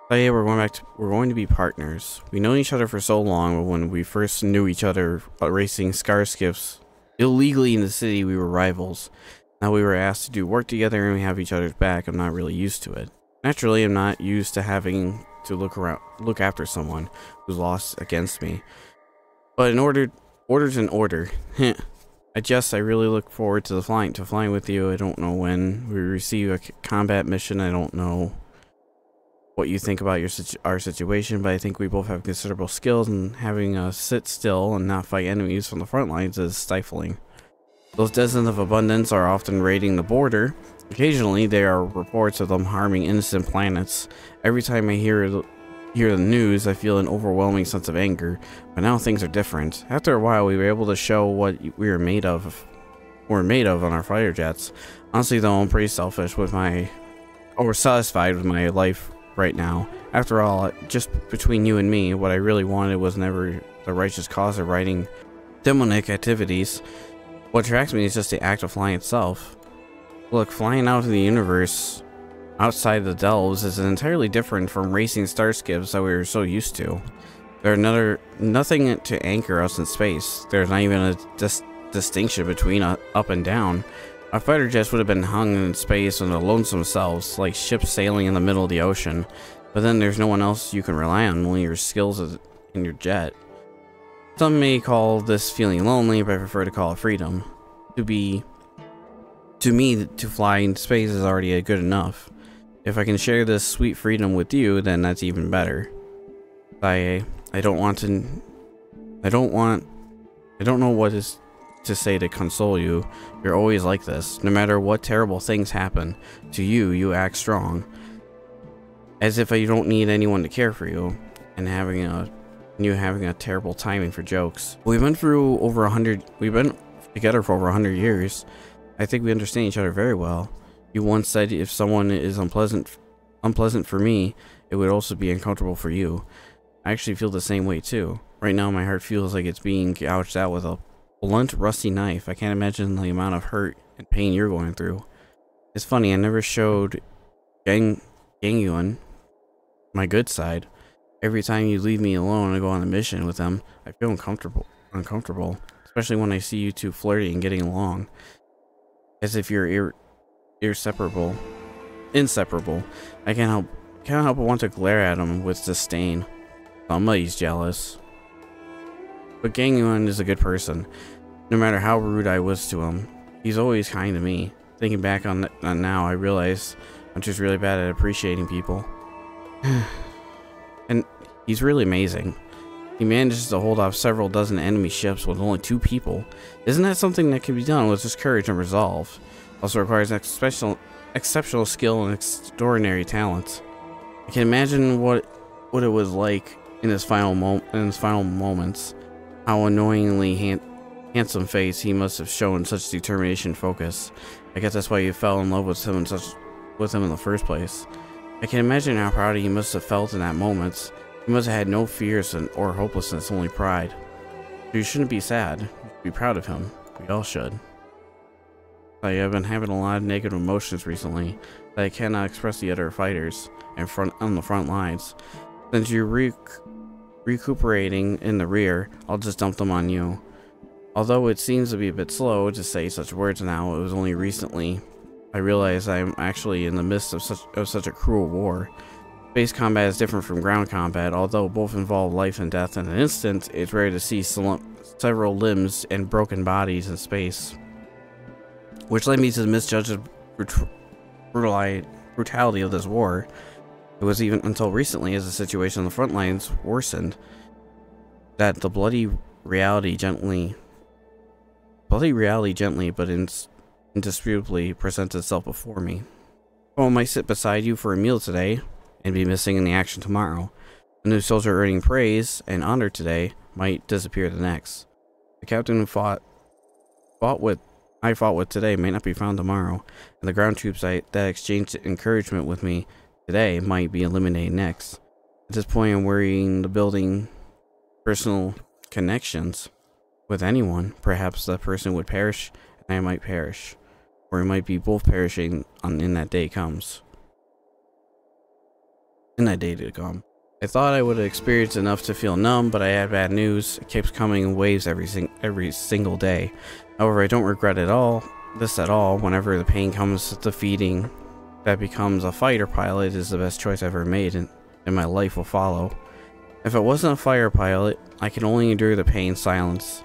So yeah, we're going to be partners. We know each other for so long, but when we first knew each other racing Starskiffs illegally in the city, we were rivals. Now we were asked to do work together and we have each other's back. I'm not really used to it. Naturally, I'm not used to having to look after someone who's lost against me. But in order's in order. I really look forward to flying with you. I don't know when we receive a combat mission. I don't know what you think about our situation, but I think we both have considerable skills, and having us sit still and not fight enemies from the front lines is stifling. Those denizens of abundance are often raiding the border. Occasionally, there are reports of them harming innocent planets. Every time I hear the news, I feel an overwhelming sense of anger. But now things are different. After a while, we were able to show what we were made of. On our fighter jets. Honestly, though, I'm pretty selfish with satisfied with my life right now. After all, just between you and me, what I really wanted was never the righteous cause of writing demonic activities. What attracts me is just the act of flying itself. Look, flying out of the universe outside the delves is entirely different from racing starskiffs that we were so used to. There's nothing to anchor us in space. There's not even a distinction between up and down. Our fighter jets would have been hung in space on their lonesome selves, like ships sailing in the middle of the ocean. But then there's no one else you can rely on, only your skills in your jet. Some may call this feeling lonely, but I prefer to call it freedom. To me, to fly in space is already good enough. If I can share this sweet freedom with you, then that's even better. I don't know what is to say to console you. You're always like this. No matter what terrible things happen to you, you act strong. As if you don't need anyone to care for you, and having a terrible timing for jokes. We've been together for over 100 years. I think we understand each other very well. You once said if someone is unpleasant for me, it would also be uncomfortable for you. I actually feel the same way too. Right now my heart feels like it's being gouged out with a blunt, rusty knife. I can't imagine the amount of hurt and pain you're going through. It's funny, I never showed Gangyun my good side. Every time you leave me alone and go on a mission with them, I feel uncomfortable. Especially when I see you two flirting and getting along. As if you're inseparable. I can't help but want to glare at him with disdain. Somebody's jealous. But Gangyun is a good person. No matter how rude I was to him, he's always kind to me. Thinking back on now, I realize I'm just really bad at appreciating people. And he's really amazing. He manages to hold off several dozen enemy ships with only 2 people. Isn't that something that can be done with just courage and resolve? Also requires exceptional skill and extraordinary talent. I can imagine what it was like in his final moments. How annoyingly handsome face, he must have shown such determination and focus. I guess that's why you fell in love with him in the first place. I can imagine how proud he must have felt in that moment. He must have had no fears or hopelessness, only pride. So you shouldn't be sad. You should be proud of him. We all should. I have been having a lot of negative emotions recently that I cannot express to the other fighters on the front lines. Since you're recuperating in the rear, I'll just dump them on you. Although it seems to be a bit slow to say such words now, it was only recently I realized I'm actually in the midst of such a cruel war. Space combat is different from ground combat, although both involve life and death in an instant. It's rare to see several limbs and broken bodies in space. Which led me to misjudge the brutality of this war. It was even until recently, as the situation on the front lines worsened, that the bloody reality gently but indisputably presents itself before me. Someone might sit beside you for a meal today and be missing in the action tomorrow. A new soldier earning praise and honor today might disappear the next. The captain who I fought with today may not be found tomorrow, and the ground troops that exchanged encouragement with me today might be eliminated next. At this point, I'm worrying the building personal connections with anyone. Perhaps that person would perish, and I might perish. Or we might be both perishing in that day comes. In that day to come. I thought I would have experienced enough to feel numb, but I had bad news. It keeps coming in waves every single day. However, I don't regret this at all. Whenever the pain comes to defeating that becomes a fighter pilot is the best choice I've ever made, and my life will follow. If it wasn't a fighter pilot, I can only endure the pain in silence.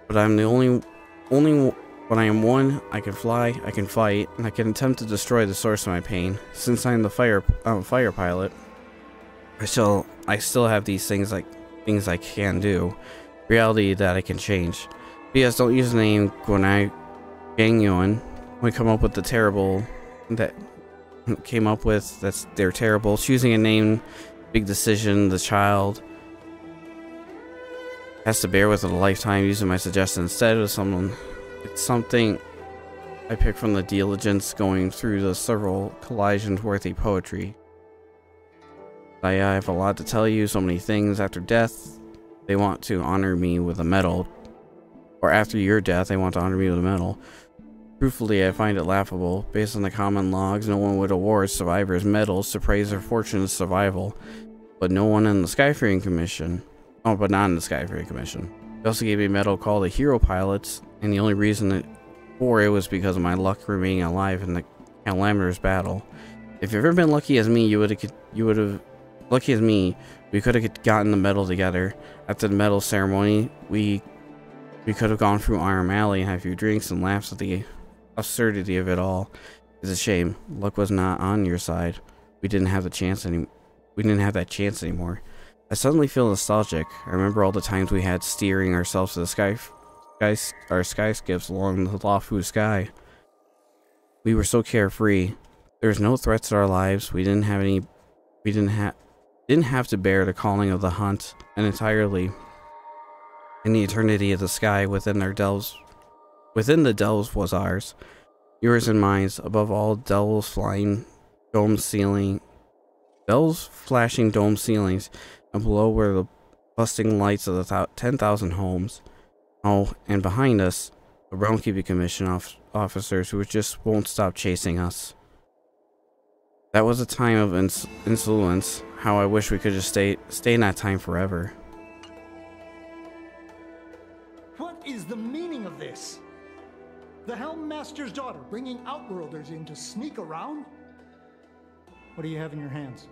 But I'm the only when I am one, I can fly, I can fight, and I can attempt to destroy the source of my pain. Since I'm a fighter pilot, I still have these things I can do. Reality that I can change. P.S. Don't use the name Gangyuan. We come up with the terrible that came up with. They're terrible. Choosing a name, big decision. The child has to bear with it a lifetime. Using my suggestion instead of someone. It's something I picked from the diligence going through the several collations worthy poetry. I have a lot to tell you. So many things. After death, they want to honor me with a medal. Or after your death, they want to honor me with a medal. Truthfully, I find it laughable. Based on the common logs, no one would award survivors medals to praise their fortunate survival. But no one in the Skyfaring Commission. Oh, but not in the Skyfaring Commission. They also gave me a medal called the Hero Pilots, and the only reason for it was because of my luck remaining alive in the calamitous battle. If you've ever been lucky as me, lucky as me, we could have gotten the medal together. After the medal ceremony, we could have gone through Iron Alley and had a few drinks and laughs at the absurdity of it all. It's a shame. Luck was not on your side. We didn't have that chance anymore. I suddenly feel nostalgic. I remember all the times we had steering ourselves to the our sky skiffs along the Lafu sky. We were so carefree. There was no threats to our lives. We didn't have to bear the calling of the hunt, and entirely in the eternity of the sky within the delves was ours. Yours and mine's, above all, delves flashing dome ceilings, and below were the busting lights of the 10,000 homes. Oh, and behind us, the Groundkeeping Commission officers who just won't stop chasing us. That was a time of insolence. How I wish we could just stay in that time forever. What is the meaning of this? The Helm Master's daughter bringing Outworlders in to sneak around? What do you have in your hands?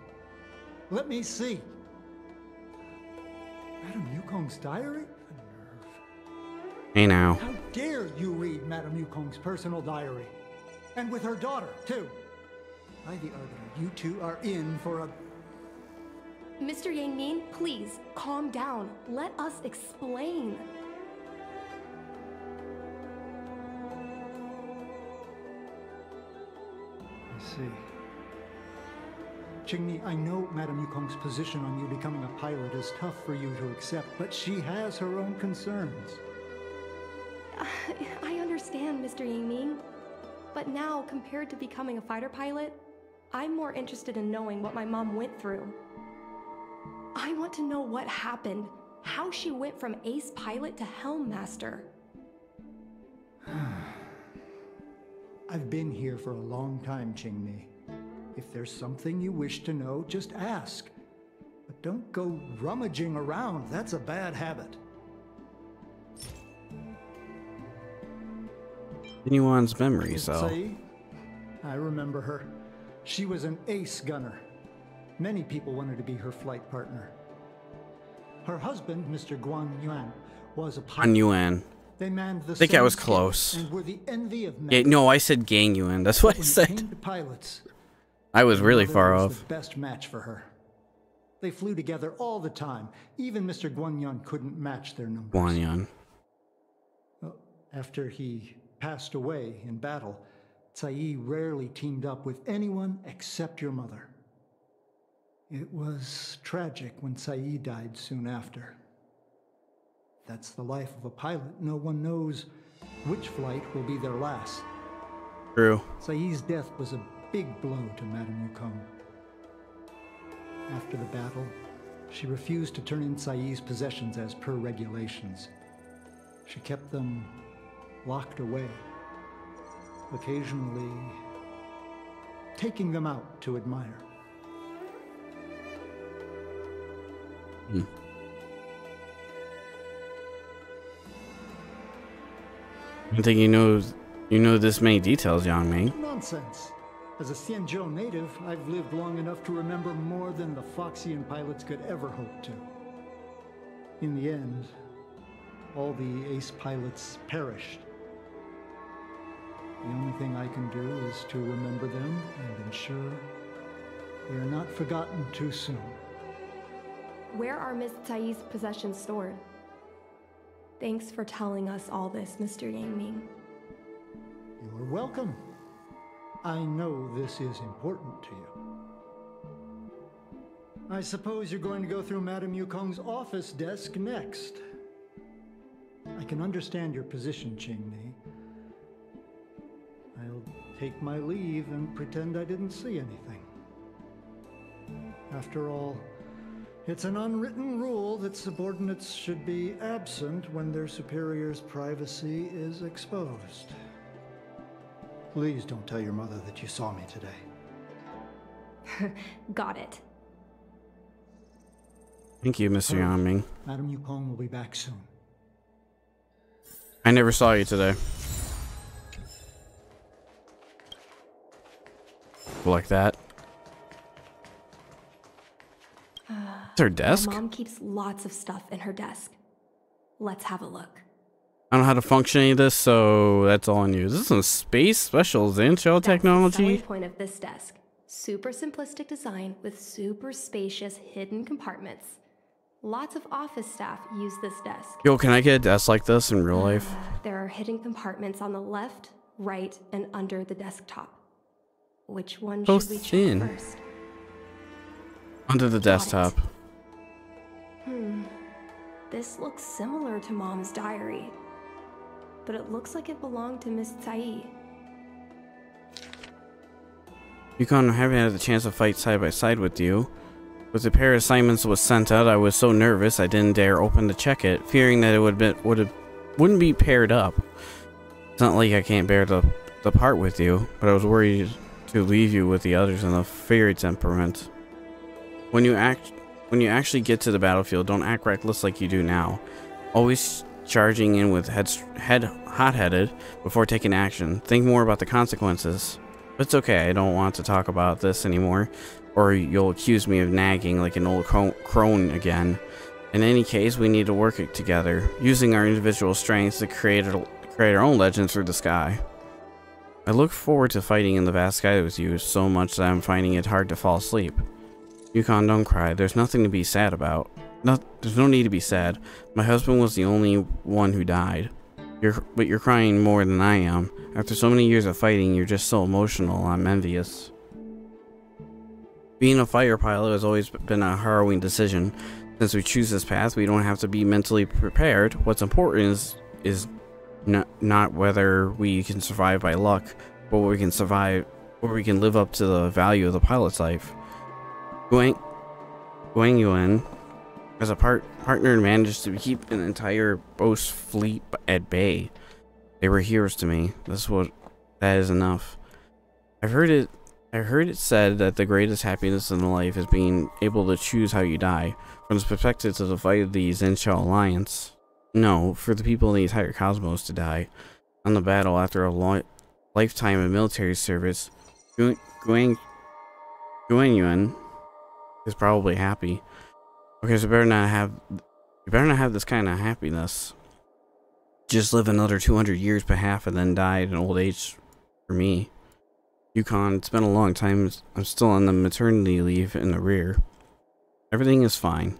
Let me see. Madame Yukong's diary? A nerve. Hey now. How dare you read Madame Yukong's personal diary? And with her daughter, too. By the Arbiter, you two are in for a... Mr. Yangmin, please, calm down. Let us explain. I see. Qingni, I know Madame Yukong's position on you becoming a pilot is tough for you to accept, but she has her own concerns. understand, Mr. Yingming. But now, compared to becoming a fighter pilot, I'm more interested in knowing what my mom went through. I want to know what happened, how she went from ace pilot to helm master. I've been here for a long time, Qingni. If there's something you wish to know, just ask. But don't go rummaging around. That's a bad habit. Yuan's memory, so. I remember her. She was an ace gunner. Many people wanted to be her flight partner. Her husband, Mr. Guan Yuan, was a pilot. Guan Yuan. They manned the I think I was Starskiff close. and were the envy of men. Yeah, no, I said Gang Yuan. That's what I When it said. came to pilots, I was really mother far was off. the best match for her. They flew together all the time. Even Mr. Guan Yuan couldn't match their numbers. Guan Yuan. Well, after he passed away in battle, Cai rarely teamed up with anyone except your mother. It was tragic when Cai died soon after. That's the life of a pilot. No one knows which flight will be their last. True. Cai's death was a big blow to Madame Yukong. After the battle, she refused to turn in Cai's possessions as per regulations. She kept them locked away, occasionally taking them out to admire. I think you know this many details, Yang Ming. Nonsense. As a Xianzhou native, I've lived long enough to remember more than the Foxian pilots could ever hope to. In the end, all the ace pilots perished. The only thing I can do is to remember them and ensure they are not forgotten too soon. Where are Miss Cai's possessions stored? Thanks for telling us all this, Mr. Yangming. You are welcome. I know this is important to you. I suppose you're going to go through Madame Yukong's office desk next. I can understand your position, Qingni. I'll take my leave and pretend I didn't see anything. After all, it's an unwritten rule that subordinates should be absent when their superior's privacy is exposed. Please don't tell your mother that you saw me today. Got it. Thank you, Mr. Yang Ming. Madame Yukong will be back soon. I never saw you today. Like that. It's her desk? My mom keeps lots of stuff in her desk. Let's have a look. I don't know how to function any of this, so that's all on you. Is this some space special Zinshell That's the technology? selling point of this desk. Super simplistic design with super spacious hidden compartments. Lots of office staff use this desk. Yo, can I get a desk like this in real life? There are hidden compartments on the left, right, and under the desktop. Which one So should we check thin. first? Under the desktop. This looks similar to Mom's diary, but it looks like it belonged to Miss Cai. Yukon, I haven't had the chance to fight side by side with you. With the pair of assignments was sent out, I was so nervous I didn't dare open to check it, fearing that it wouldn't be paired up. It's not like I can't bear the part with you, but I was worried to leave you with the others in the fairy temperament. When you actually get to the battlefield, don't act reckless like you do now. Always charging in with hot-headed before taking action. Think more about the consequences. But it's okay, I don't want to talk about this anymore, or you'll accuse me of nagging like an old crone again. In any case, we need to work together, using our individual strengths to create our own legends through the sky. I look forward to fighting in the vast sky with you so much that I'm finding it hard to fall asleep. Yukon, don't cry. There's nothing to be sad about. There's no need to be sad. My husband was the only one who died. But you're crying more than I am. After so many years of fighting, you're just so emotional. I'm envious. Being a fighter pilot has always been a harrowing decision. Since we choose this path, we don't have to be mentally prepared. What's important is not whether we can survive by luck, but where we can survive, where we can live up to the value of the pilot's life. Guang Yuan, as a partner, managed to keep an entire boat's fleet at bay. They were heroes to me. That is enough. I heard it said that the greatest happiness in life is being able to choose how you die. From this perspective, to fight the Zensha Alliance. No, for the people in the entire cosmos to die on the battle after a lifetime of military service. Guang Yuan is probably happy. Okay, so you better not have this kind of happiness. Just live another 200 years perhaps and then die at an old age for me. Yukong, it's been a long time. I'm still on the maternity leave in the rear. Everything is fine.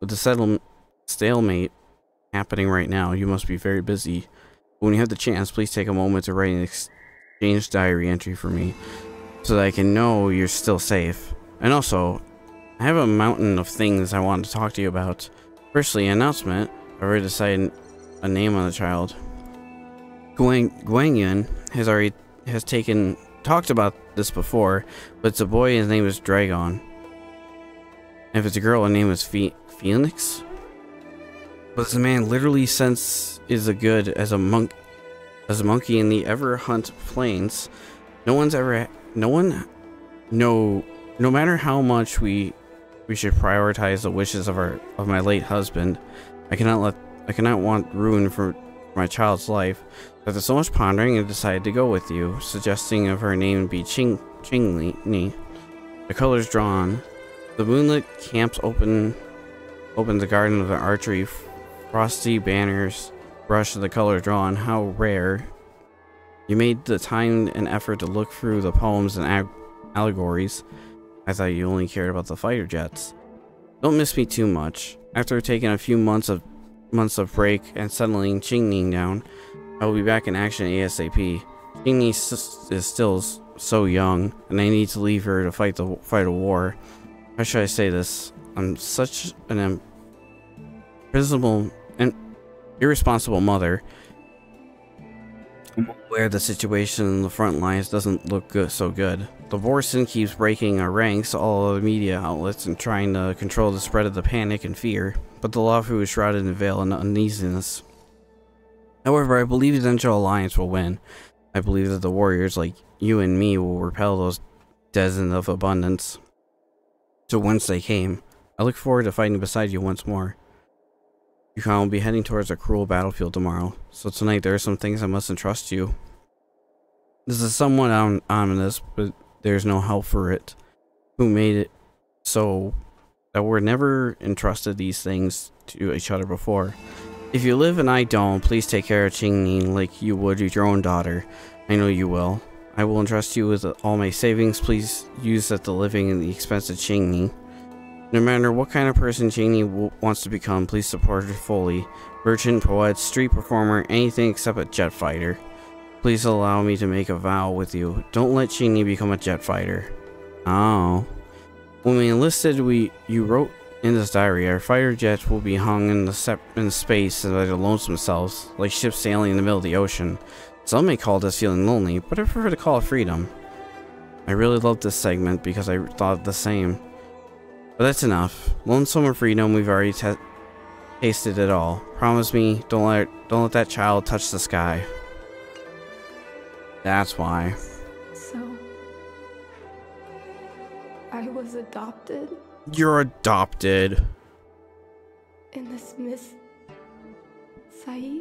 With the stalemate happening right now, you must be very busy. When you have the chance, please take a moment to write an exchange diary entry for me, so that I can know you're still safe. And also, I have a mountain of things I want to talk to you about. Firstly, announcement. I've already decided a name on the child. Guang Yun has talked about this before, but it's a boy, his name is Dragon. And if it's a girl, her name is Phoenix. But this man literally is as good as a monkey in the ever hunt plains. No matter how much we should prioritize the wishes of my late husband, I cannot want ruin for my child's life. After so much pondering, I decided to go with you, suggesting of her name be Qingni. The colors drawn. The moonlit camps open the garden of the archery. Frosty banners brush the color drawn. How rare. You made the time and effort to look through the poems and allegories. I thought you only cared about the fighter jets. Don't miss me too much. After taking a few months of break and settling Qingni down, I will be back in action ASAP. Qingni is still so young, and I need to leave her to fight a war. How should I say this? I'm such an irresponsible mother. Where the situation in the front lines doesn't look so good. The Borson keeps breaking our ranks, all the media outlets, and trying to control the spread of the panic and fear, but the Luofu is shrouded in veil and uneasiness. However, I believe the Zensha Alliance will win. I believe that the warriors like you and me will repel those desert of abundance to whence they came. I look forward to fighting beside you once more. Yukong will be heading towards a cruel battlefield tomorrow, so tonight there are some things I must entrust you. This is somewhat ominous, but there's no help for it. Who made it so that we're never entrusted these things to each other before? If you live and I don't, please take care of Qingni like you would with your own daughter. I know you will. I will entrust you with all my savings. Please use that to living at the expense of Qingni. No matter what kind of person Qingni wants to become, please support her fully. Merchant, poet, street performer, anything except a jet fighter. Please allow me to make a vow with you. Don't let Qingni become a jet fighter. Oh. When we enlisted, you wrote in this diary, our fighter jets will be hung in space by their lonesome selves, like ships sailing in the middle of the ocean. Some may call this feeling lonely, but I prefer to call it freedom. I really loved this segment because I thought the same. But that's enough. Lonesome or freedom, we've already tasted it all. Promise me, don't let that child touch the sky. That's why. So, I was adopted? You're adopted. And this Miss Sai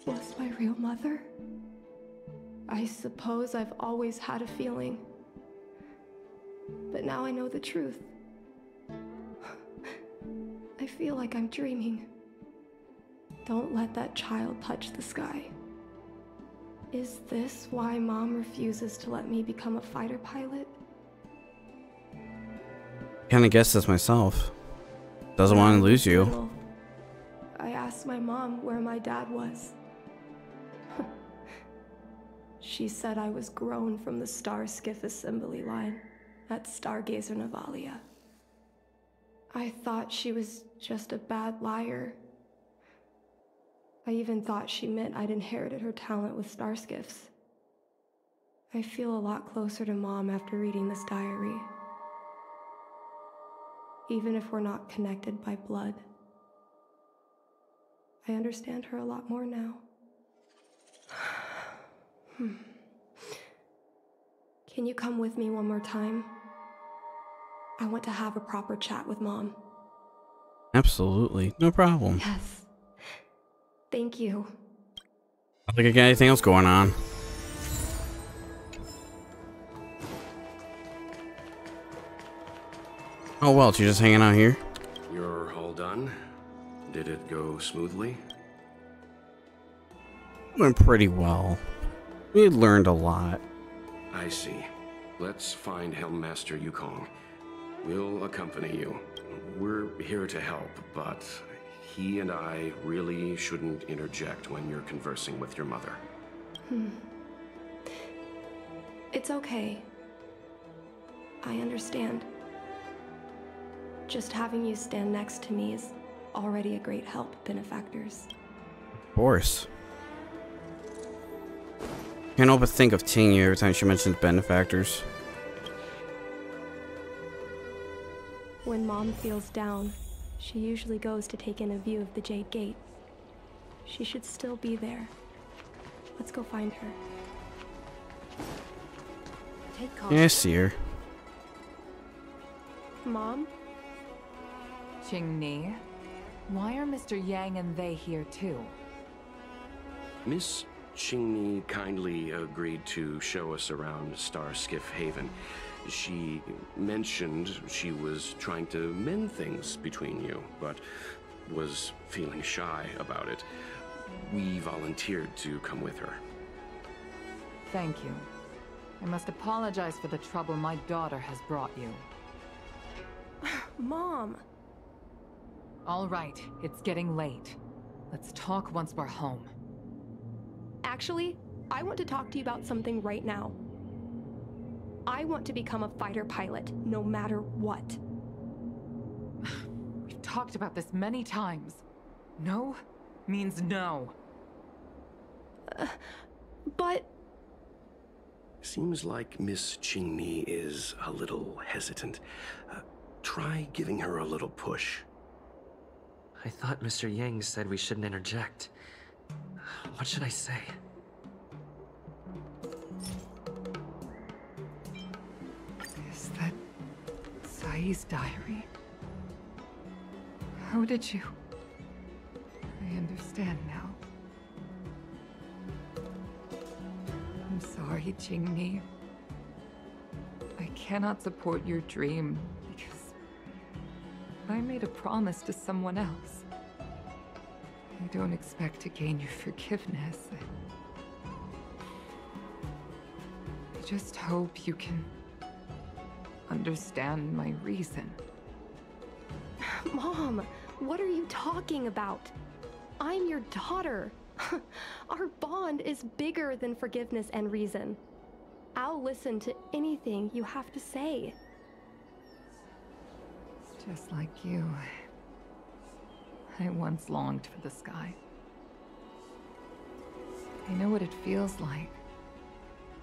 was my real mother? I suppose I've always had a feeling. But now I know the truth. I feel like I'm dreaming. Don't let that child touch the sky. Is this why Mom refuses to let me become a fighter pilot? Kinda guessed this myself. Doesn't want to lose you. I asked my mom where my dad was. She said I was grown from the Starskiff assembly line at Stargazer Navalia. I thought she was just a bad liar. I even thought she meant I'd inherited her talent with Starskiffs. I feel a lot closer to Mom after reading this diary. Even if we're not connected by blood. I understand her a lot more now. Can you come with me one more time? I want to have a proper chat with Mom. Absolutely. No problem. Yes. Thank you. I don't think I got anything else going on. Oh, Welt, you just hanging out here? You're all done? Did it go smoothly? Went pretty well. We learned a lot. I see. Let's find Helmmaster Yukong. We'll accompany you. We're here to help, but he and I really shouldn't interject when you're conversing with your mother. It's okay. I understand. Just having you stand next to me is already a great help, benefactors. Of course. Can't help but think of Qingni every time she mentions benefactors. When Mom feels down, she usually goes to take in a view of the Jade Gate. She should still be there. Let's go find her. Take caution. Yeah, I see her. Mom? Qingni, why are Mr. Yang and they here too? Miss Qingni kindly agreed to show us around Starskiff Haven. She mentioned she was trying to mend things between you, but was feeling shy about it. We volunteered to come with her. Thank you. I must apologize for the trouble my daughter has brought you. Mom! All right, it's getting late. Let's talk once we're home. Actually, I want to talk to you about something right now. I want to become a fighter pilot, no matter what. We've talked about this many times. No means no. But... Seems like Miss Qingni is a little hesitant. Try giving her a little push. I thought Mr. Yang said we shouldn't interject. What should I say? Is that Sai's diary? How did you... I understand now. I'm sorry, Qingni. I cannot support your dream because I made a promise to someone else. I don't expect to gain your forgiveness. I just hope you can understand my reason. Mom, what are you talking about? I'm your daughter. Our bond is bigger than forgiveness and reason. I'll listen to anything you have to say. Just like you, I once longed for the sky. I know what it feels like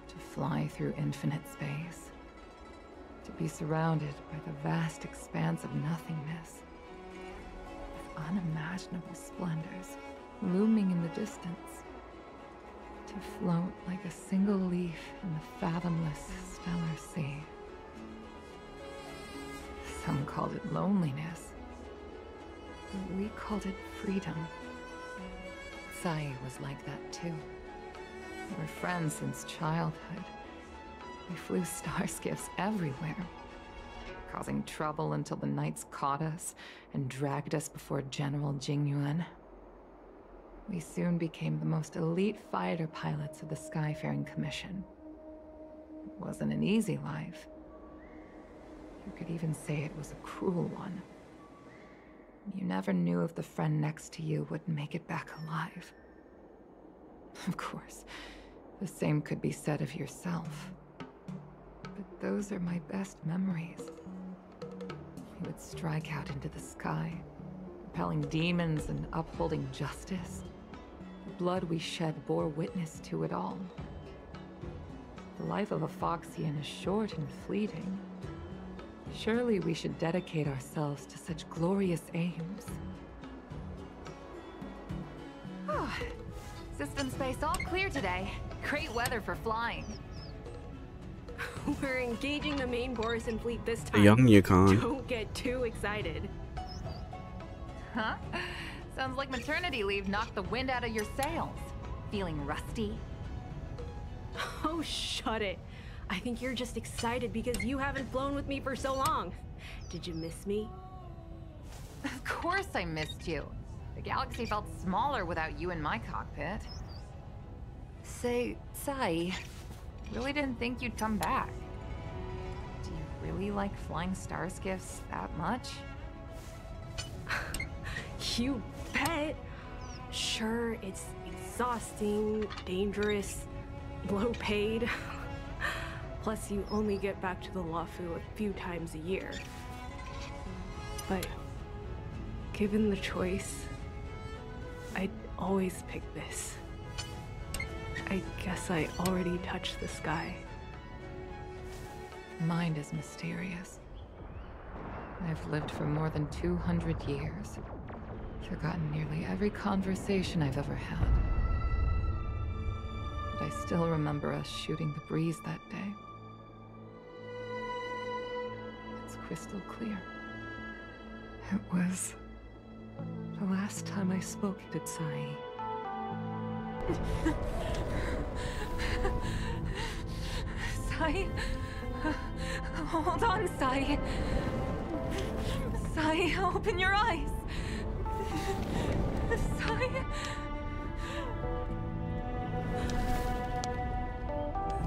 to fly through infinite space, to be surrounded by the vast expanse of nothingness, with unimaginable splendors looming in the distance, to float like a single leaf in the fathomless stellar sea. Some called it loneliness, but we called it freedom. Sai was like that too. We were friends since childhood. We flew starskiffs everywhere, causing trouble until the knights caught us and dragged us before General Jingyuan. We soon became the most elite fighter pilots of the Skyfaring Commission. It wasn't an easy life. You could even say it was a cruel one. You never knew if the friend next to you would make it back alive. Of course, the same could be said of yourself. But those are my best memories. We would strike out into the sky, repelling demons and upholding justice. blood we shed bore witness to it all. The life of a Foxian is short and fleeting. Surely we should dedicate ourselves to such glorious aims. System space all clear today. Great weather for flying. We're engaging the main Borisan fleet this The time. young Yukong. Don't get too excited. Huh? Sounds like maternity leave knocked the wind out of your sails. Feeling rusty? Oh, shut it. I think you're just excited because you haven't flown with me for so long. Did you miss me? Of course I missed you. The galaxy felt smaller without you in my cockpit. Say, Sai, really didn't think you'd come back. Do you really like flying Starskiffs that much? You bet. Sure, it's exhausting, dangerous, low paid. Plus, you only get back to the Luofu a few times a year. But given the choice, I'd always pick this. I guess I already touched the sky. Mind is mysterious. I've lived for more than 200 years. Forgotten nearly every conversation I've ever had. But I still remember us shooting the breeze that day. It's crystal clear. It was the last time I spoke to Sai. Sai? Hold on, Sai. Sai, open your eyes. Sai?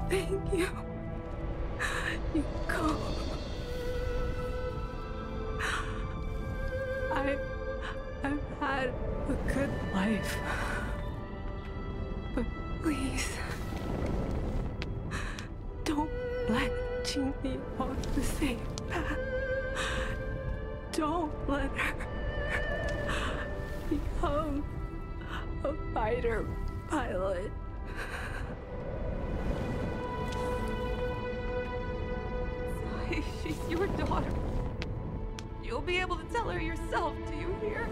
Thank you. Yukong. I've had a good life. But please, don't let Qingni walk the same path. Don't let her become a fighter pilot. Sai, she's your daughter. You'll be able to tell her yourself, do you hear?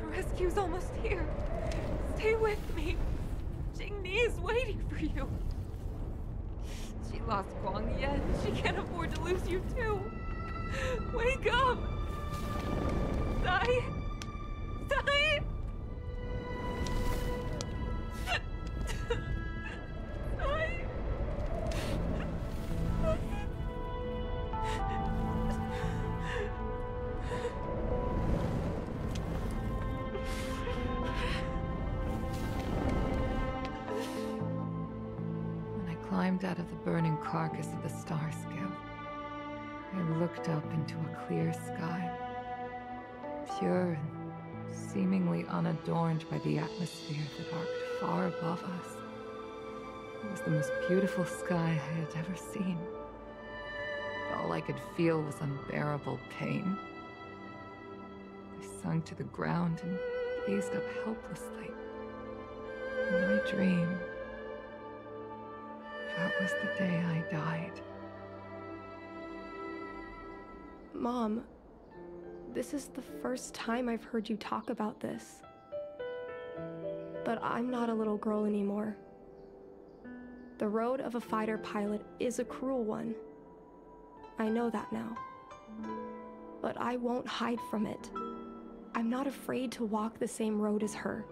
The rescue's almost here. Stay with me. Qingni is waiting for you. She lost Guang Yan. She can't afford to lose you too. Wake up! Sai! Sai! Sai! When I climbed out of the burning carcass of the Starskiff, I looked up into a clear sky, pure and seemingly unadorned by the atmosphere that arced far above us. It was the most beautiful sky I had ever seen. But all I could feel was unbearable pain. I sunk to the ground and gazed up helplessly. In my dream, that was the day I died. Mom, this is the first time I've heard you talk about this. But I'm not a little girl anymore. The road of a fighter pilot is a cruel one. I know that now. But I won't hide from it. I'm not afraid to walk the same road as her.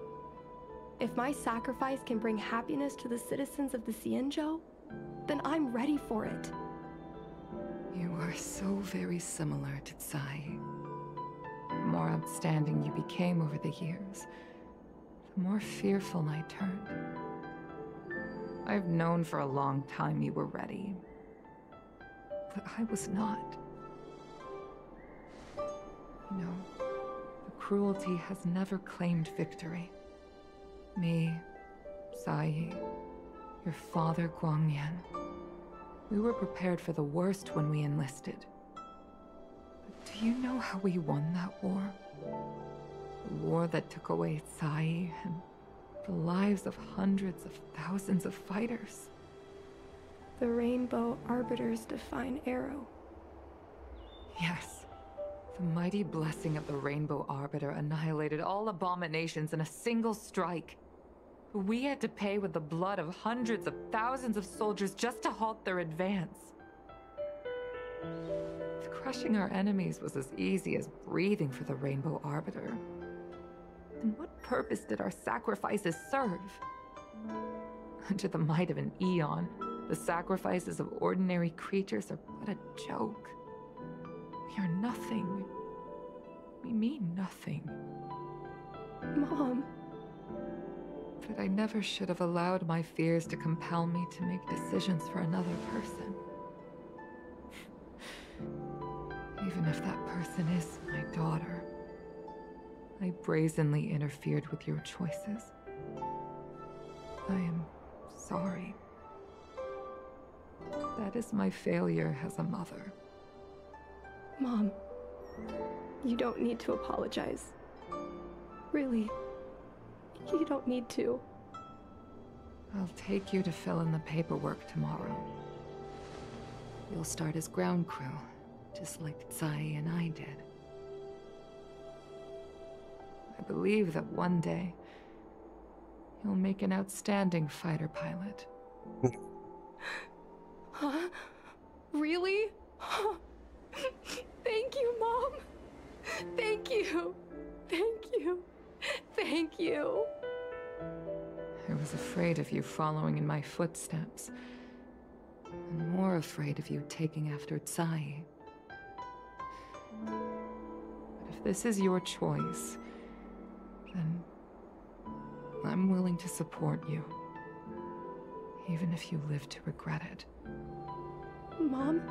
If my sacrifice can bring happiness to the citizens of the Xianzhou, then I'm ready for it. You are so very similar to Tsai. The more outstanding you became over the years, the more fearful I turned. I've known for a long time you were ready, but I was not. You know, the cruelty has never claimed victory. Me, Sai, your father Guang Yan. We were prepared for the worst when we enlisted. But do you know how we won that war? The war that took away Sai and the lives of hundreds of thousands of fighters. The Rainbow Arbiter's divine arrow. Yes. The mighty blessing of the Rainbow Arbiter annihilated all abominations in a single strike. We had to pay with the blood of hundreds of thousands of soldiers just to halt their advance. Crushing our enemies was as easy as breathing for the Rainbow Arbiter. Then what purpose did our sacrifices serve? Under the might of an eon, the sacrifices of ordinary creatures are but a joke. We are nothing. We mean nothing. Mom. But I never should have allowed my fears to compel me to make decisions for another person. Even if that person is my daughter, I brazenly interfered with your choices. I am sorry. That is my failure as a mother. Mom, you don't need to apologize. Really, you don't need to. I'll take you to fill in the paperwork tomorrow. You'll start as ground crew, just like Tsai and I did. I believe that one day, you'll make an outstanding fighter pilot. Huh? Really? Thank you, Mom. Thank you. Thank you. Thank you. I was afraid of you following in my footsteps, and more afraid of you taking after Tsai. But if this is your choice, then I'm willing to support you, even if you live to regret it. Mom,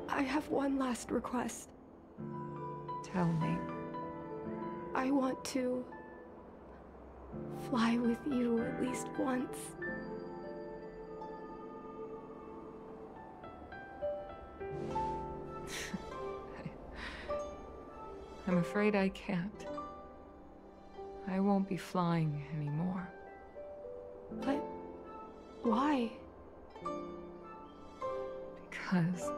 I have one last request. Tell me. I want to fly with you at least once. I'm afraid I can't. I won't be flying anymore. But why? Because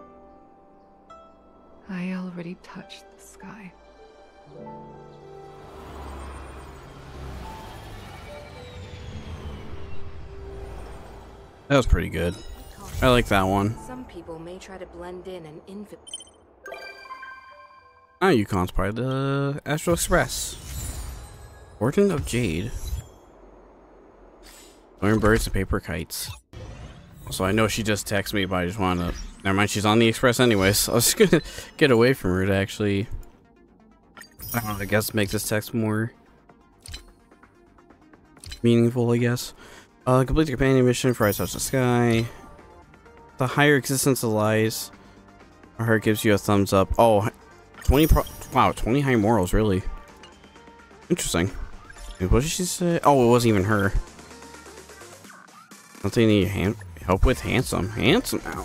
I already touched the sky. That was pretty good. I like that one. Some people may try to blend in and Ah, Yukong's part of the Astral Express. Orton of Jade. Learn birds and paper kites. So I know she just texted me, but I just want to... Never mind, she's on the Express anyways. So I was just gonna get away from her to actually... I don't know, I guess make this text more... meaningful, I guess. Complete the companion mission for I Touch the Sky. The higher existence of lies. My heart gives you a thumbs up. Oh, 20 wow, 20 high morals, really. Interesting. Wait, what did she say? Oh, it wasn't even her. Something you need help with? Handsome. Handsome now.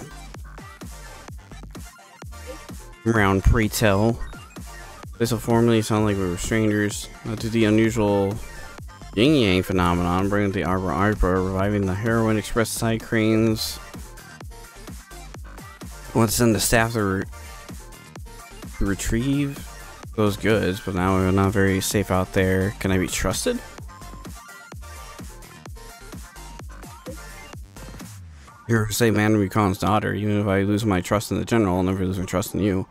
Round pre-tell. This will formally sound like we were strangers. Due to the unusual yin-yang phenomenon, bringing the Arbor, reviving the heroin express side cranes. Want to send the staff to retrieve those goods, but now we're not very safe out there. Can I be trusted? You're say man Yukong's daughter. Even if I lose my trust in the general, I'll never lose my trust in you.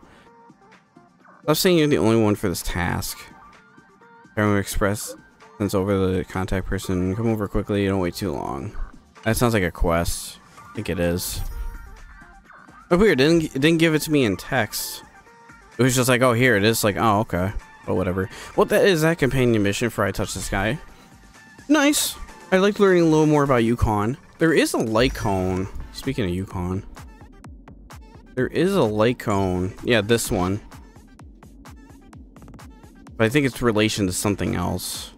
I'm saying you're the only one for this task. Heroin Express sends over the contact person. Come over quickly, don't wait too long. That sounds like a quest. I think it is. Oh, weird, it didn't give it to me in text. It was just like, oh, here it is. Like, oh, okay. But whatever. Well, that is that companion mission for I Touch the Sky. Nice. I like learning a little more about Yukong. There is a light cone. Speaking of Yukong. There is a light cone. Yeah, this one. But I think it's relation to something else.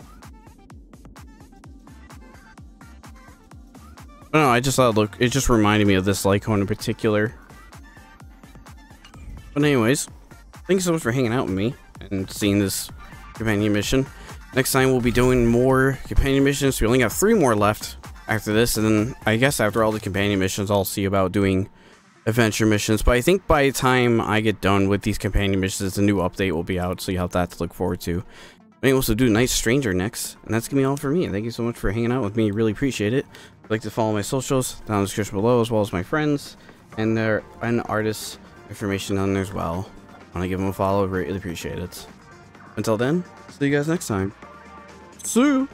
No, I just thought, look, it just reminded me of this light cone in particular. But anyways, thank you so much for hanging out with me and seeing this companion mission. Next time we'll be doing more companion missions. We only got 3 more left after this, and then I guess after all the companion missions, I'll see about doing adventure missions. But I think by the time I get done with these companion missions, a new update will be out, so you have that to look forward to. I also do Night Stranger next, and that's gonna be all for me. Thank you so much for hanging out with me. Really appreciate it. If you'd like to follow my socials down in the description below, as well as my friends and their artists information down there as well. Want to give them a follow? Greatly appreciate it. Until then, see you guys next time. See you.